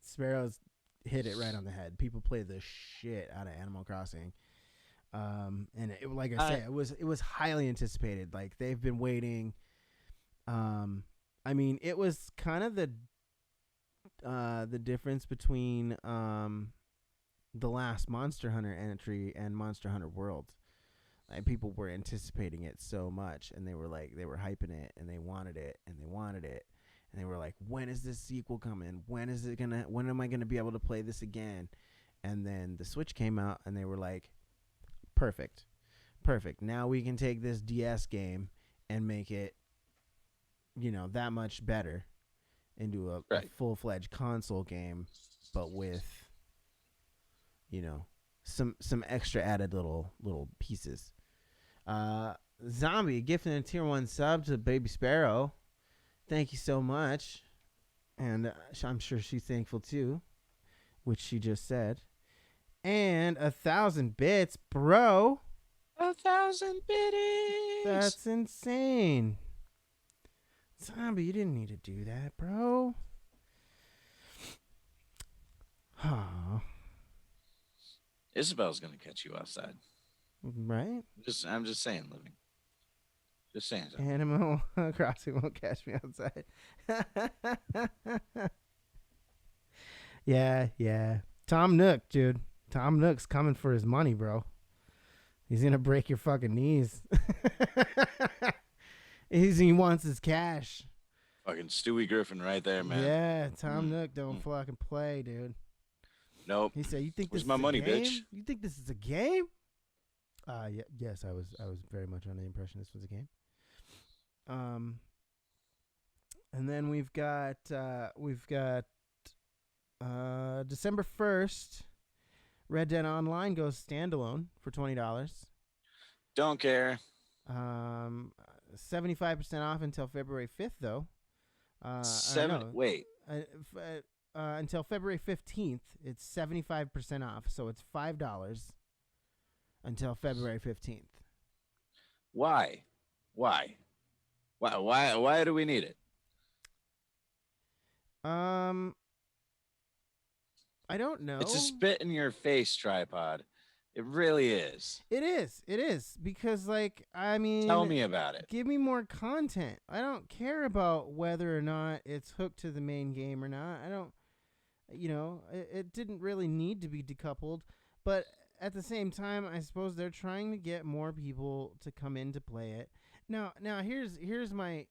Sparrows hit it right on the head. People play the shit out of Animal Crossing. And it, like I say, it was highly anticipated. Like they've been waiting. I mean, it was kind of the difference between the last Monster Hunter entry and Monster Hunter World. Like, people were anticipating it so much, and they were hyping it, and they wanted it, and they were like, when is this sequel coming? When am I gonna be able to play this again? And then the Switch came out, and they were like, perfect. Now we can take this DS game and make it, that much better into a full-fledged console game, but with, some extra added little pieces. Zombie gifting a tier 1 sub to Baby Sparrow. Thank you so much. And I'm sure she's thankful too, which she just said. And 1,000 bits, bro. 1,000 biddies. That's insane. Zombie, you didn't need to do that, bro. Oh. Isabel's gonna catch you outside. Right? I'm just saying, living. Just saying something. Animal Crossing won't catch me outside. Yeah. Tom Nook, dude. Tom Nook's coming for his money, bro. He's gonna break your fucking knees. He wants his cash. Fucking Stewie Griffin right there, man. Yeah, Tom Nook don't fucking play, dude. Nope. He said, "You think Where's this my is money, a game? bitch?" You think this is a game?" Yes, I was very much under the impression this was a game. And then we've got December 1st, Red Dead Online goes standalone for $20. Don't care. 75% off until February 5th, though. Wait. Until February 15th, it's 75% off, so it's $5 until February 15th. Why? Why do we need it? I don't know. It's a spit in your face tripod. It really is. It is because, like, I mean, tell me about it. Give me more content. I don't care about whether or not it's hooked to the main game or not. I don't, it didn't really need to be decoupled, but at the same time, I suppose they're trying to get more people to come in to play it. Now here's my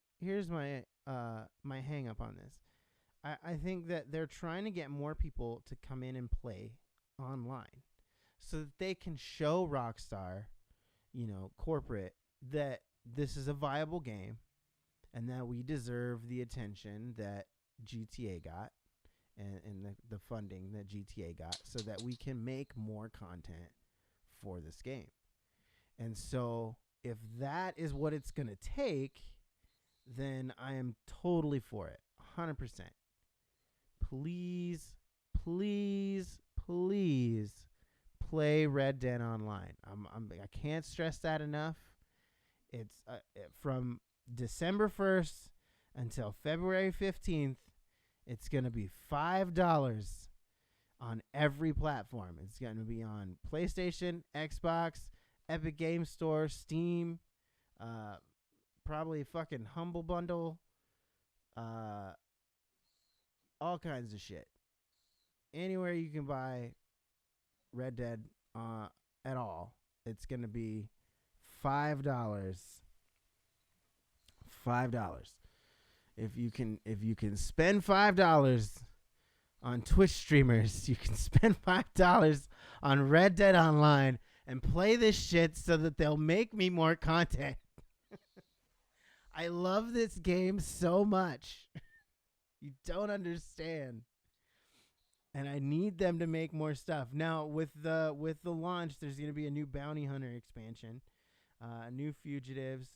my hang up on this. I think that they're trying to get more people to come in and play online so that they can show Rockstar, corporate, that this is a viable game and that we deserve the attention that GTA got and the funding that GTA got so that we can make more content for this game. And so if that is what it's going to take, then I am totally for it. 100%. Please play Red Dead Online. I can't stress that enough. It's from December 1st until February 15th. It's going to be $5 on every platform. It's going to be on PlayStation, Xbox, Epic Game Store, Steam, probably fucking Humble Bundle, all kinds of shit. Anywhere you can buy Red Dead at all, it's going to be $5. $5. If you can spend $5 on Twitch streamers, you can spend $5 on Red Dead Online and play this shit so that they'll make me more content. I love this game so much. You don't understand. And I need them to make more stuff. Now, with the launch, there's going to be a new Bounty Hunter expansion, new fugitives,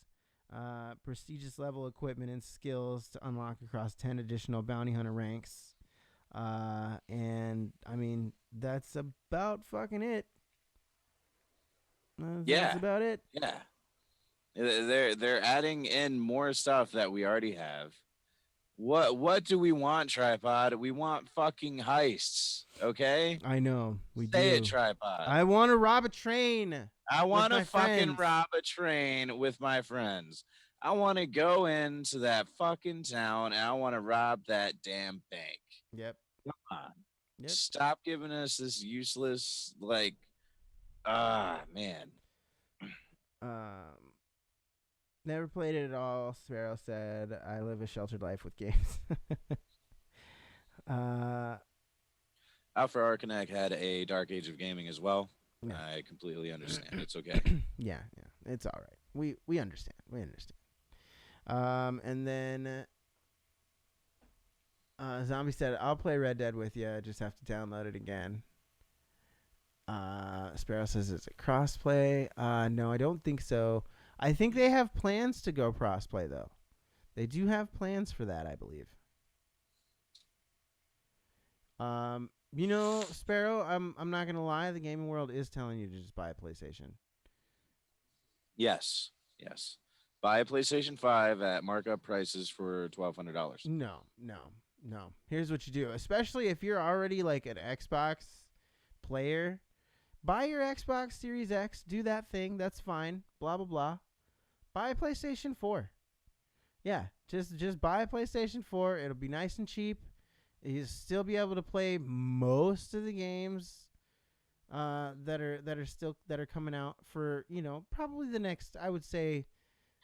prestigious level equipment and skills to unlock across 10 additional Bounty Hunter ranks. And, I mean, that's about fucking it. That's about it. Yeah. They're adding in more stuff that we already have. What do we want, Tripod? We want fucking heists, okay? I know. We do. Say it, Tripod. I want to rob a train. I want to fucking friends. rob a train with my friends. I want to go into that fucking town and I want to rob that damn bank. Yep. Come on. Yep. Stop giving us this useless, like, man. Never played it at all, Sparrow said. I live a sheltered life with games. Alpha Arcanac had a dark age of gaming as well. Yeah. I completely understand. It's okay. Yeah. It's all right. We understand. And then Zombie said, I'll play Red Dead with you. I just have to download it again. Sparrow says it's a crossplay. No, I don't think so. I think they have plans to go crossplay though. They do have plans for that, I believe. Sparrow, I'm not gonna lie. The gaming world is telling you to just buy a PlayStation. Yes. Buy a PlayStation 5 at markup prices for $1,200. No. Here's what you do, especially if you're already like an Xbox player. Buy your Xbox Series X. Do that thing. That's fine. Blah blah blah. Buy a PlayStation 4. Yeah, just buy a PlayStation 4. It'll be nice and cheap. You'll still be able to play most of the games that are coming out for, probably the next, I would say,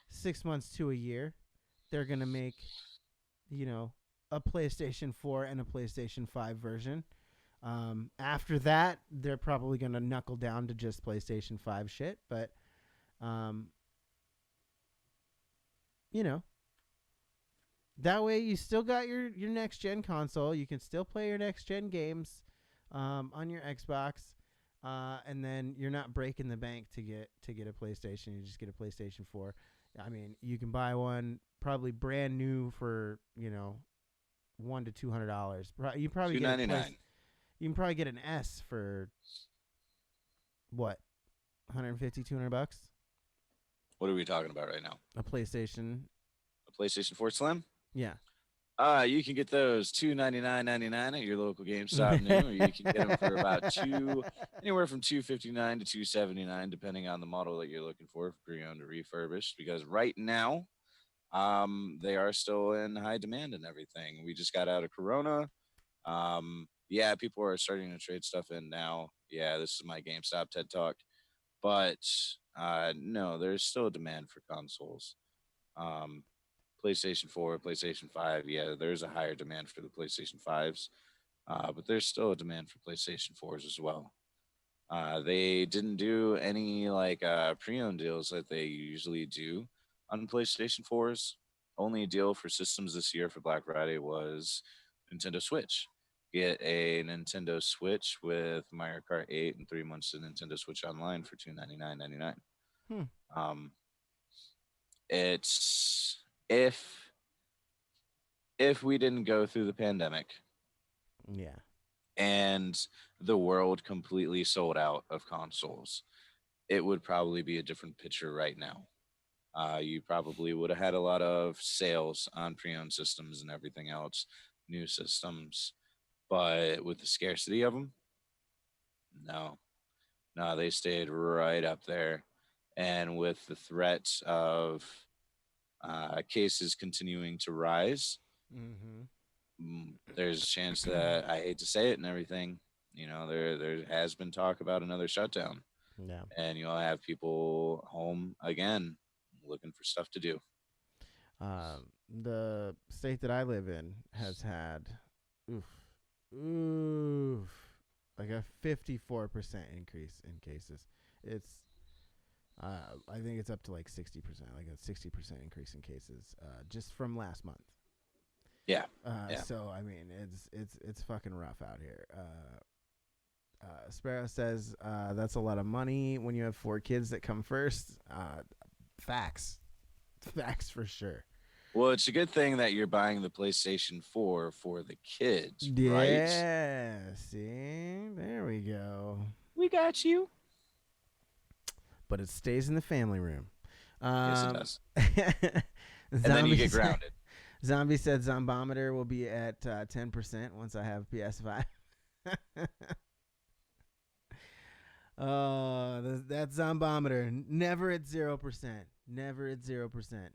6 months to a year. They're gonna make, a PlayStation 4 and a PlayStation 5 version. After that, they're probably gonna knuckle down to just PlayStation 5 shit. But, that way you still got your next gen console. You can still play your next gen games on your Xbox, and then you're not breaking the bank to get a PlayStation. You just get a PlayStation 4. I mean, you can buy one probably brand new for $100 to $200. You probably $299. You can probably get an S for what, $150, $200. What are we talking about right now? A PlayStation. A PlayStation 4 Slim? Yeah. You can get those $299.99 at your local GameStop new, or you can get them for about anywhere from $259 to $279, depending on the model that you're looking for, pre-owned or refurbished. Because right now, they are still in high demand and everything. We just got out of Corona. Yeah, people are starting to trade stuff in now. Yeah, this is my GameStop TED Talk. But no, there's still a demand for consoles. PlayStation 4, PlayStation 5, yeah, there's a higher demand for the PlayStation 5s, but there's still a demand for PlayStation 4s as well. They didn't do any pre-owned deals that they usually do on PlayStation 4s. Only deal for systems this year for Black Friday was Nintendo Switch. Get a Nintendo Switch with Mario Kart 8 and 3 months of Nintendo Switch Online for $299.99. It's if we didn't go through the pandemic, yeah, and the world completely sold out of consoles, it would probably be a different picture right now. You probably would have had a lot of sales on pre-owned systems and everything else, new systems, but with the scarcity of them, no, they stayed right up there. And with the threat of cases continuing to rise, there's a chance that, I hate to say it and everything, there has been talk about another shutdown. Yeah. And you'll have people home again looking for stuff to do. The state that I live in has had like a 54% increase in cases. It's I think it's up to like 60%, like a 60% increase in cases just from last month. Yeah. So I mean, it's fucking rough out here. Sparrow says that's a lot of money when you have 4 kids that come first. Facts for sure. Well, it's a good thing that you're buying the PlayStation 4 for the kids, yeah, right? Yeah, see? There we go. We got you. But it stays in the family room. Yes, it does. And then you get grounded. Zombie said Zombometer will be at 10% once I have PS5. That Zombometer, never at 0%. Never at 0%.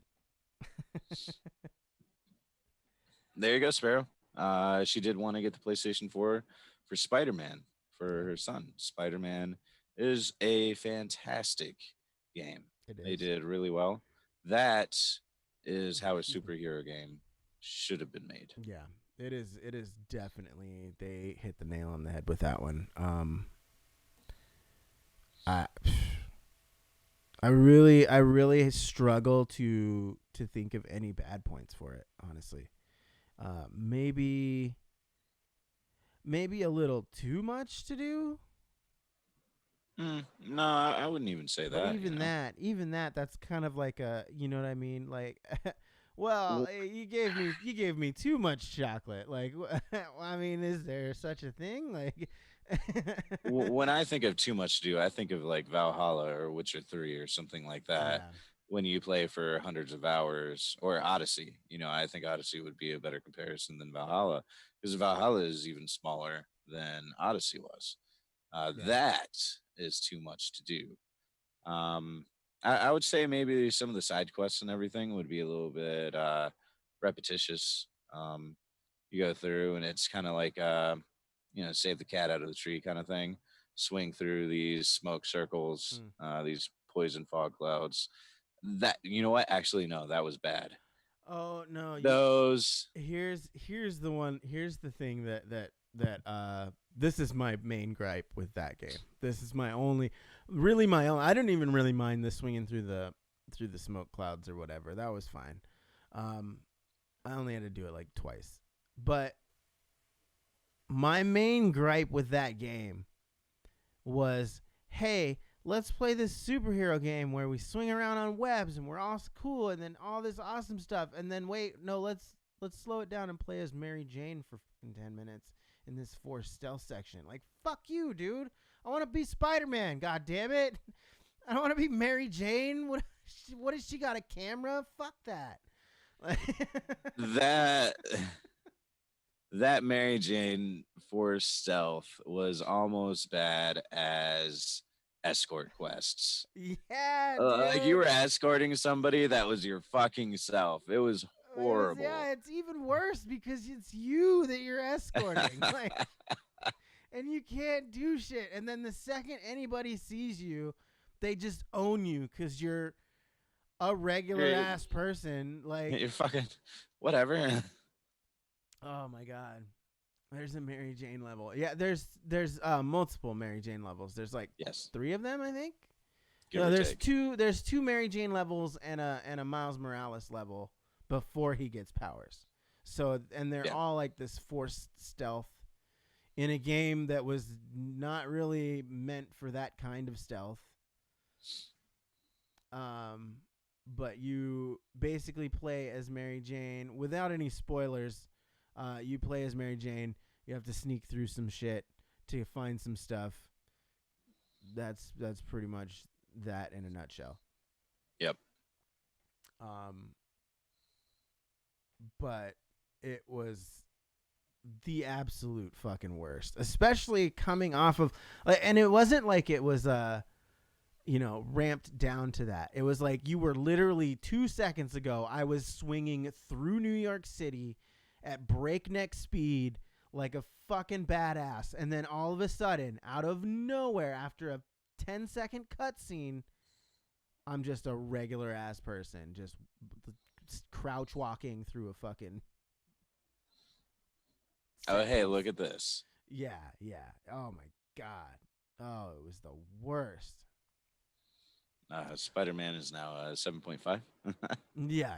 There you go, Sparrow. She did want to get the PlayStation 4 for Spider-Man for her son. Spider-Man is a fantastic game. They did really well. That is how a superhero game should have been made. Yeah, it is. It is definitely. They hit the nail on the head with that one. I really struggle to think of any bad points for it, honestly. Maybe a little too much to do. No, I wouldn't even say But that. You know. even that, that's kind of like a, you know what I mean? Like, well, Well, you gave me too much chocolate. Like, I mean, is there such a thing? Like, when I think of too much to do, I think of like Valhalla or Witcher 3 or something like that. yeah, When you play for hundreds of hours, or Odyssey, I think Odyssey would be a better comparison than Valhalla, because Valhalla is even smaller than Odyssey was. yeah, That is too much to do. Um, I would say maybe some of the side quests and everything would be a little bit repetitious. You go through and it's kind of like save the cat out of the tree kind of thing. Swing through these smoke circles, hmm. these poison fog clouds. That, you know what? Actually, no, that was bad. Oh no, Those. here's the one. Here's the thing that this is my main gripe with that game. This is my only, really my own. I don't even really mind the swinging through the smoke clouds or whatever. That was fine. Um, I only had to do it like twice. But my main gripe with that game was, hey, let's play this superhero game where we swing around on webs and we're all cool and then all this awesome stuff. And then wait, no, let's slow it down and play as Mary Jane for 10 minutes in this forced stealth section. Like, fuck you, dude. I want to be Spider-Man, god damn it. I don't want to be Mary Jane. What has she got, a camera? Fuck that. That that Mary Jane for stealth was almost bad as escort quests. Yeah, Like you dude. were escorting somebody that was your fucking self. It was horrible. Yeah, it's even worse because it's you that you're escorting. Like, and you can't do shit. And then the second anybody sees you, they just own you because you're a regular You're, ass person. Like, you're fucking whatever. oh my god, there's a Mary Jane level. Yeah, there's multiple Mary Jane levels. There's like Yes, 3 of them, I think. give No, or there's take. two. There's 2 Mary Jane levels and a Miles Morales level before he gets powers. So, and they're Yeah. all like this forced stealth in a game that was not really meant for that kind of stealth. Um, but you basically play as Mary Jane without any spoilers. You play as Mary Jane. You have to sneak through some shit to find some stuff. That's pretty much that in a nutshell. Yep. But it was the absolute fucking worst, especially coming off of like, and it wasn't like it was ramped down to that. It was like you were literally 2 seconds ago I was swinging through New York City at breakneck speed like a fucking badass, and then all of a sudden out of nowhere after a 10-second cutscene I'm just a regular ass person just crouch walking through a fucking Oh, hey, seconds. look at this. Yeah. Oh my god. Oh, it was the worst. Spider-Man is now 7.5. Yeah.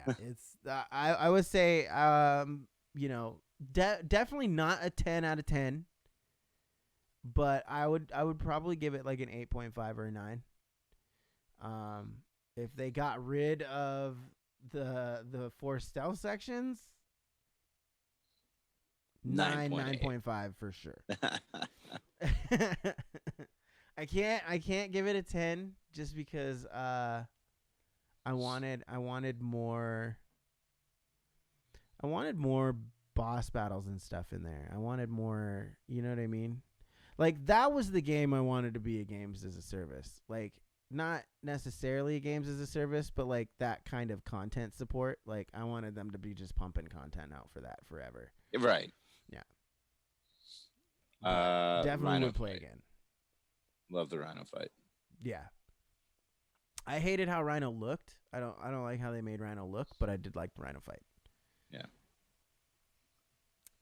It's I would say definitely not a 10 out of 10, but I would probably give it like an 8.5 or a 9. If they got rid of the 4 stealth sections, 9.5 for sure. I can't give it a 10 just because I wanted more boss battles and stuff in there. I wanted more, you know what I mean? Like that was the game I wanted to be a games as a service. Like not necessarily a games as a service, but like that kind of content support. Like I wanted them to be just pumping content out for that forever. Right. Yeah. Definitely Rhino would play fight. again. Love the Rhino fight. Yeah. I hated how Rhino looked. I don't like how they made Rhino look, but I did like the Rhino fight. Yeah.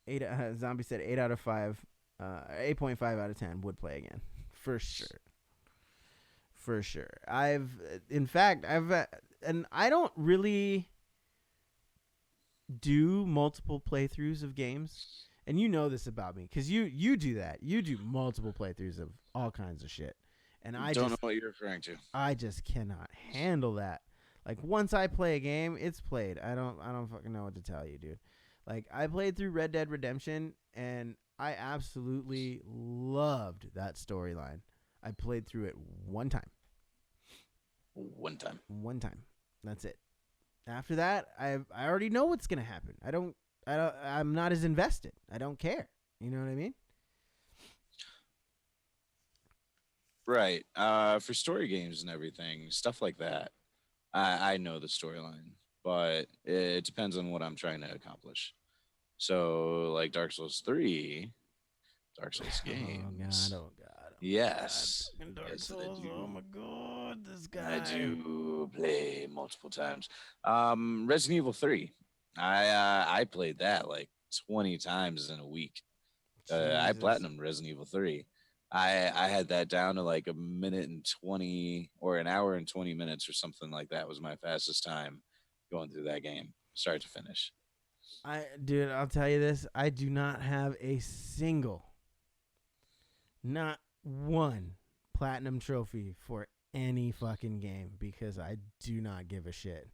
8 Zombie said 8 out of 5. 8.5 out of 10 would play again. For sure. And I don't really do multiple playthroughs of games. And you know this about me because you do that. You do multiple playthroughs of all kinds of shit. And Don't know what you're referring to. I just cannot handle that. Like once I play a game, it's played. I don't fucking know what to tell you, dude. Like I played through Red Dead Redemption and I absolutely loved that storyline. I played through it one time. One time. That's it. After that, I already know what's gonna happen. I'm not as invested. I don't care. You know what I mean? Right. For story games and everything, stuff like that, I know the storyline, but it depends on what I'm trying to accomplish. So, like Dark Souls 3, Dark Souls games. Oh God. Yes. God. Dark Souls. Oh my God, this guy. I do play multiple times. Resident Evil 3. I played that like 20 times in a week. I platinumed Resident Evil 3. I had that down to like a minute and 20 or an hour and 20 minutes or something like that was my fastest time going through that game, start to finish. Dude, I'll tell you this. I do not have a single, not one platinum trophy for any fucking game because I do not give a shit.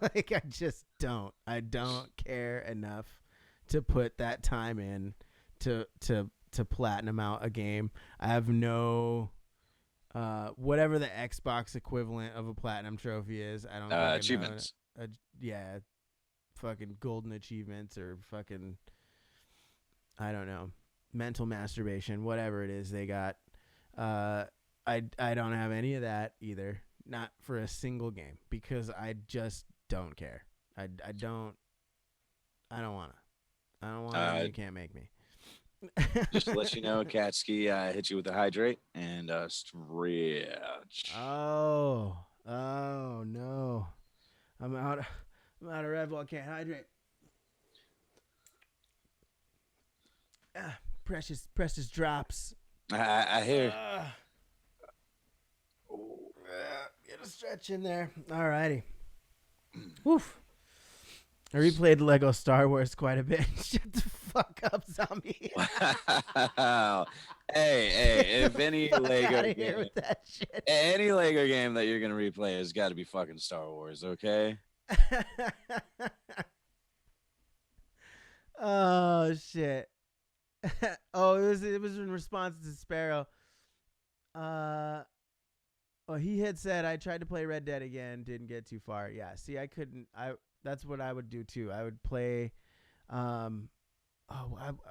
Like I just don't. I don't care enough to put that time in to platinum out a game. I have no whatever the Xbox equivalent of a platinum trophy is. I don't achievements. Yeah, fucking golden achievements or fucking I don't know, mental masturbation, whatever it is they got. I don't have any of that either. Not for a single game because I just don't care. I don't want to. You can't make me. Just to let you know, Katsuki hit you with a hydrate and stretch. Oh no, I'm out of Red Bull. I can't hydrate. Precious drops. I hear. Get a stretch in there. Alrighty. Woof. I replayed Lego Star Wars quite a bit. Shut the fuck up, zombie. Wow. Hey, if any Lego game, with that shit. Any Lego game that you're gonna replay has got to be fucking Star Wars, okay? Oh shit. Oh, it was in response to Sparrow. He had said I tried to play Red Dead again, didn't get too far. Yeah, see, I couldn't. That's what I would do too. I would play. I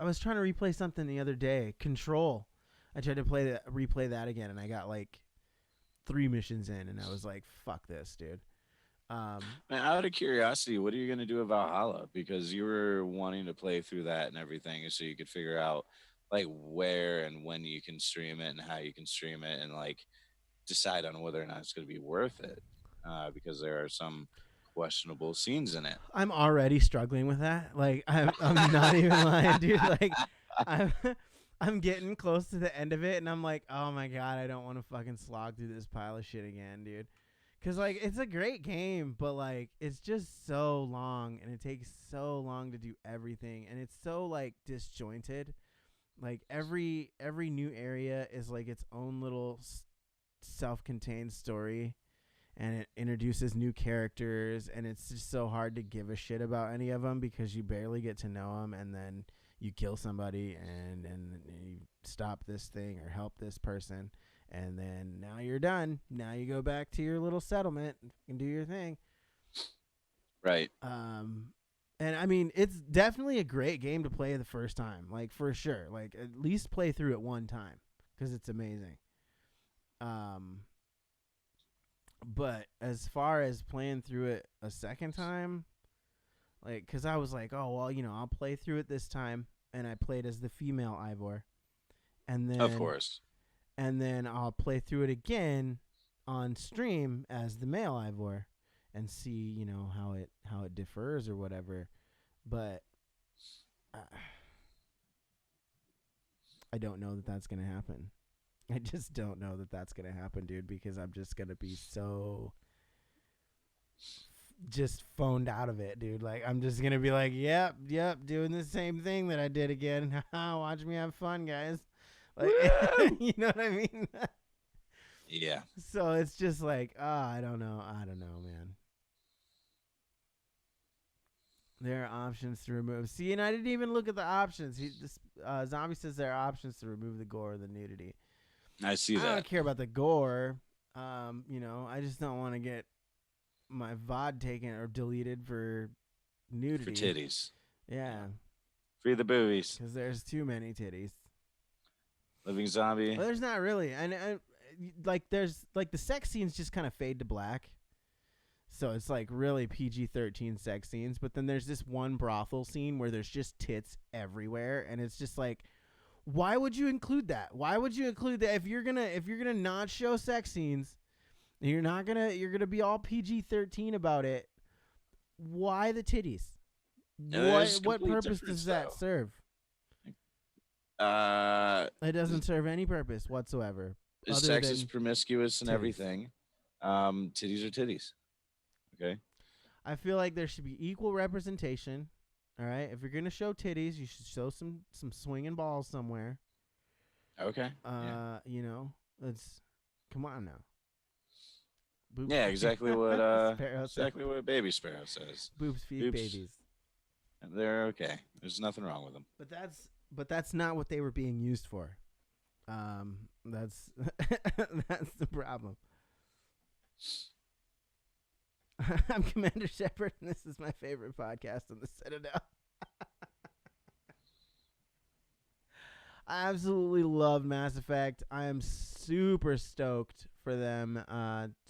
was trying to replay something the other day. Control. I tried to replay that again, and I got like 3 missions in, and I was like, "Fuck this, dude." Man, out of curiosity, what are you gonna do about Valhalla? Because you were wanting to play through that and everything, so you could figure out like where and when you can stream it and how you can stream it, and like decide on whether or not it's going to be worth it. Because there are some questionable scenes in it. I'm already struggling with that. Like I'm not even lying, dude. Like I'm getting close to the end of it, and I'm like, oh my God, I don't want to fucking slog through this pile of shit again, dude. Cause like it's a great game, but like it's just so long, and it takes so long to do everything, and it's so like disjointed. Like every new area is like its own little self-contained story, and it introduces new characters, and it's just so hard to give a shit about any of them because you barely get to know them, and then you kill somebody and you stop this thing or help this person, and then now you're done. Now you go back to your little settlement and do your thing. Right. And I mean, it's definitely a great game to play the first time, like for sure. Like at least play through it one time because it's amazing. But as far as playing through it a second time, like, cause I was like, oh well, I'll play through it this time, and I played as the female Ivor, and then of course, and then I'll play through it again on stream as the male Ivor, and see how it differs or whatever, but I don't know that that's gonna happen. I just don't know that that's going to happen, dude, because I'm just going to be so just phoned out of it, dude. Like, I'm just going to be like, yep, doing the same thing that I did again. Watch me have fun, guys. Like, you know what I mean? So it's just like, I don't know, man. There are options to remove. See, and I didn't even look at the options. Zombie says there are options to remove the gore or the nudity. I see that. I don't care about the gore. I just don't want to get my VOD taken or deleted for nudity. For titties. Yeah. Free the boobies. Because there's too many titties. Living zombie. Well, there's not really. And there's like the sex scenes just kind of fade to black. So it's like really PG-13 sex scenes, but then there's this one brothel scene where there's just tits everywhere, and it's just like, why would you include that? Why would you include that if you're gonna not show sex scenes, and you're gonna be all PG-13 about it? Why the titties? What purpose does that serve? It doesn't serve any purpose whatsoever. Sex is promiscuous and everything. Titties are titties. Okay. I feel like there should be equal representation. All right. If you're gonna show titties, you should show some swinging balls somewhere. Okay. It's come on now. Boop. Yeah, exactly what what Baby Sparrow says. Boobs feed babies. And they're okay. There's nothing wrong with them. But that's not what they were being used for. That's that's the problem. I'm Commander Shepard, and this is my favorite podcast on the Citadel. I absolutely love Mass Effect. I am super stoked for them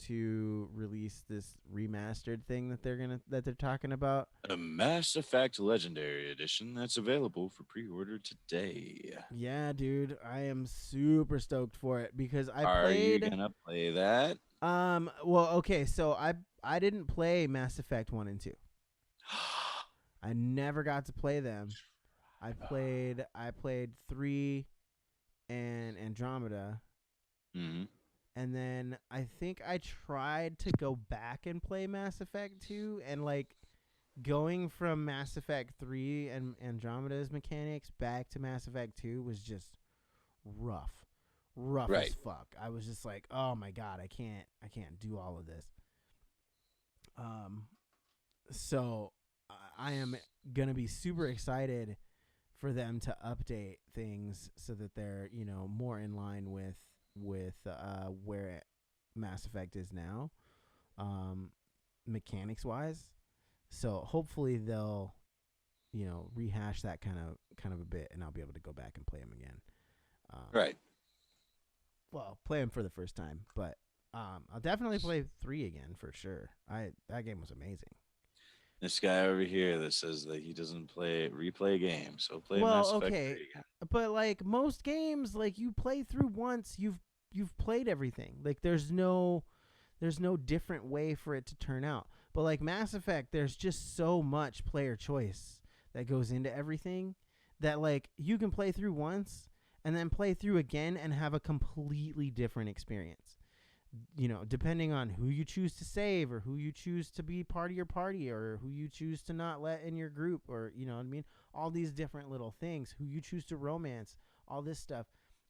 to release this remastered thing that they're talking about. A Mass Effect Legendary Edition that's available for pre-order today. Yeah, dude, I am super stoked for it because Are you gonna play that? Well, okay, so I didn't play Mass Effect 1 and 2. I never got to play them. I played 3 and Andromeda. Mm-hmm. And then I think I tried to go back and play Mass Effect 2, and like going from Mass Effect 3 and Andromeda's mechanics back to Mass Effect 2 was just rough as fuck. I was just like, oh my god, I can't do all of this. So I am gonna be super excited for them to update things so that they're more in line with where Mass Effect is now, mechanics wise. So hopefully they'll rehash that kind of a bit, and I'll be able to go back and play them again. Right. Well, play them for the first time, but I'll definitely play 3 again for sure. That game was amazing. This guy over here that says that he doesn't replay games, so play Mass Effect 3 again. But like most games, like you play through once, you've played everything. Like there's no different way for it to turn out. But like Mass Effect, there's just so much player choice that goes into everything that like you can play through once and then play through again and have a completely different experience. Depending on who you choose to save, or who you choose to be part of your party, or who you choose to not let in your group, or what I mean, all these different little things, who you choose to romance, all this stuff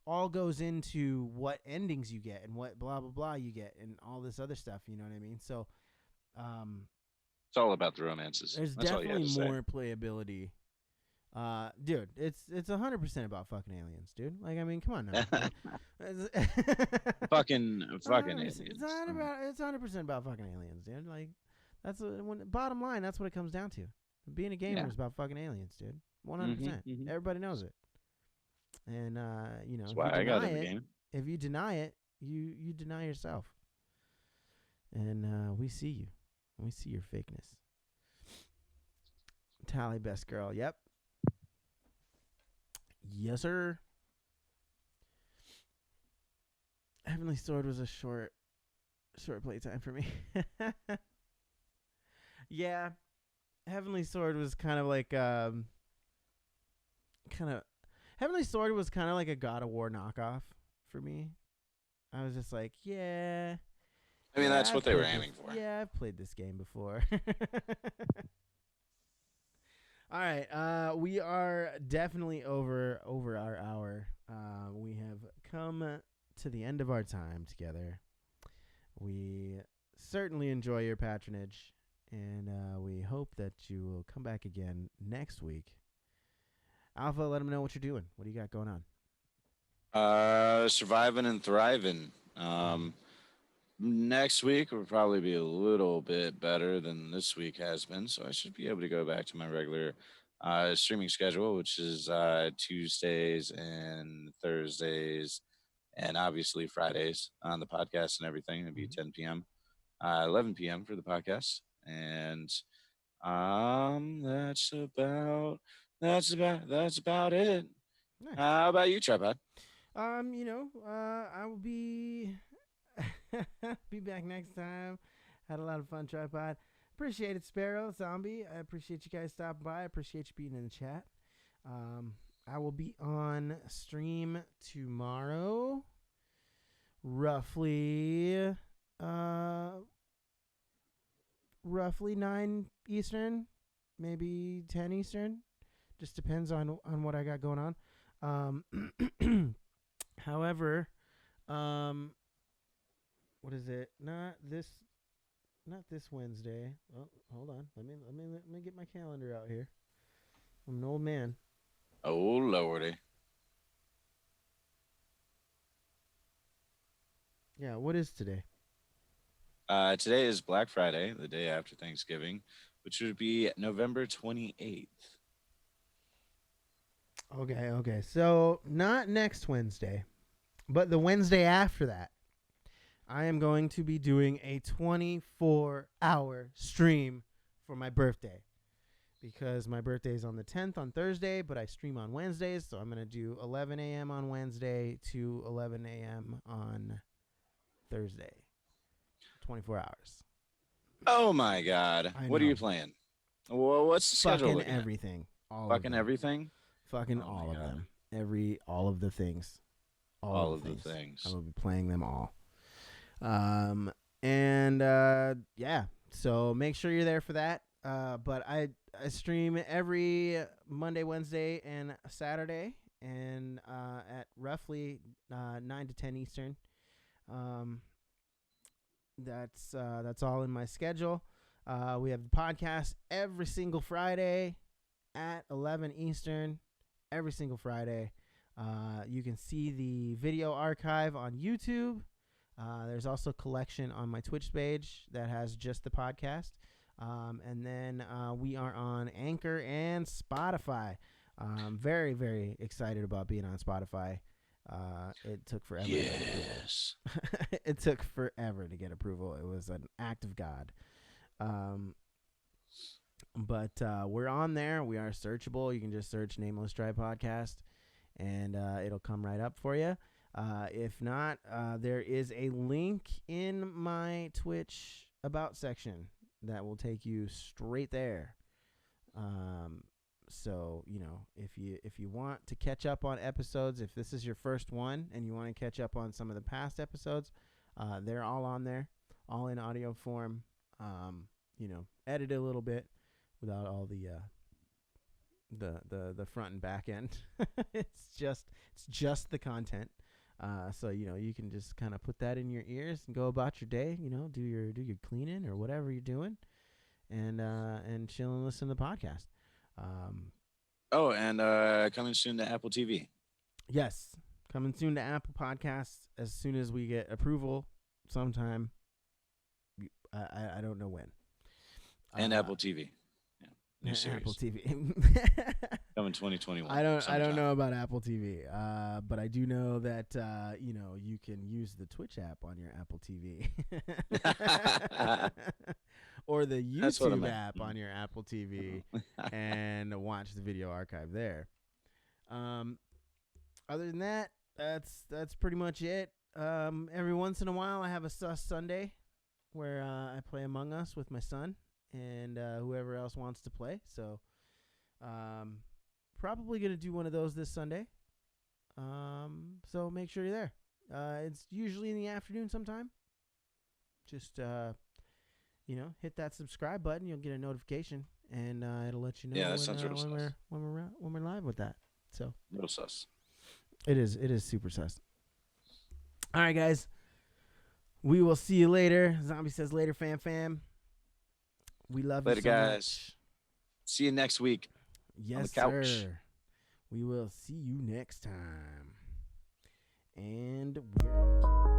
all goes into what endings you get and what blah blah blah you get and all this other stuff, you know what I mean? So it's all about the romances. There's That's definitely more playability. Dude, it's 100% about fucking aliens, dude. Like, I mean, come on now. fucking aliens. It's 100% about fucking aliens, dude. Like, that's bottom line. That's what it comes down to. Being a gamer is about fucking aliens, dude. 100%. Mm-hmm. Everybody knows it. And that's why I got in the game. If you deny it, you deny yourself. And we see you. We see your fakeness. Tally best girl. Yep. Yes, sir. Heavenly Sword was a short playtime for me. Yeah. Heavenly Sword was kind of like Heavenly Sword was kind of like a God of War knockoff for me. I was just like, yeah. I mean, that's what they were aiming for. Yeah, I've played this game before. All right, we are definitely over our hour. We have come to the end of our time together. We certainly enjoy your patronage, and we hope that you will come back again next week. Alpha, let them know what you're doing. What do you got going on? Surviving and thriving. Next week will probably be a little bit better than this week has been, so I should be able to go back to my regular streaming schedule, which is Tuesdays and Thursdays, and obviously Fridays on the podcast and everything. It'd be 10 p.m., 11 p.m. for the podcast, and that's about it. Nice. How about you, Tripod? I will be back next time. Had a lot of fun, Tripod. Appreciate it, Sparrow, Zombie. I appreciate you guys stopping by. I appreciate you being in the chat. I will be on stream tomorrow, roughly 9 Eastern, maybe 10 Eastern. Just depends on what I got going on. However, what is it? Not this Wednesday. Oh, hold on. Let me get my calendar out here. I'm an old man. Oh lordy. Yeah, what is today? Today is Black Friday, the day after Thanksgiving, which would be November 28th. Okay. So not next Wednesday, but the Wednesday after that, I am going to be doing a 24-hour stream for my birthday, because my birthday is on the 10th on Thursday, but I stream on Wednesdays, so I'm going to do 11 a.m. on Wednesday to 11 a.m. on Thursday. 24 hours. Oh my God. What are you playing? Well, what's the schedule? Fucking everything. Fucking everything? Fucking all of them. All of the things. All of the things. I will be playing them all. Yeah. So make sure you're there for that. But I stream every Monday, Wednesday, and Saturday, and at roughly 9 to 10 Eastern. That's all in my schedule. We have the podcast every single Friday at 11 Eastern. Every single Friday. You can see the video archive on YouTube. There's also a collection on my Twitch page that has just the podcast. And then we are on Anchor and Spotify. I'm very, very excited about being on Spotify. It took forever. Yes. It took forever to get approval. It was an act of God. But we're on there. We are searchable. You can just search Nameless Tri-Podcast, and it'll come right up for you. If not, there is a link in my Twitch About section that will take you straight there. So, if you want to catch up on episodes, if this is your first one and you want to catch up on some of the past episodes, they're all on there, all in audio form. Edited a little bit without all the front and back end. It's just the content. So you can just kind of put that in your ears and go about your day. Do your cleaning or whatever you're doing, and chill and listen to the podcast. Coming soon to Apple TV. Yes, coming soon to Apple Podcasts as soon as we get approval sometime. I don't know when. And Apple TV. Yeah, new series. Apple TV. Coming 2021. I don't know about Apple TV, but I do know that you can use the Twitch app on your Apple TV. Or the YouTube app on your Apple TV and watch the video archive there. Other than that, that's pretty much it. Every once in a while, I have a Sus Sunday where I play Among Us with my son and whoever else wants to play. So probably going to do one of those this Sunday. So make sure you're there. It's usually in the afternoon sometime. Just hit that subscribe button. You'll get a notification, and it'll let you know when we're live with that. So real sus. It is super sus. All right, guys. We will see you later. Zombie says later, fam. We love Later, you so guys. much. See you next week. Yes, on the couch. sir. We will see you next time. And we're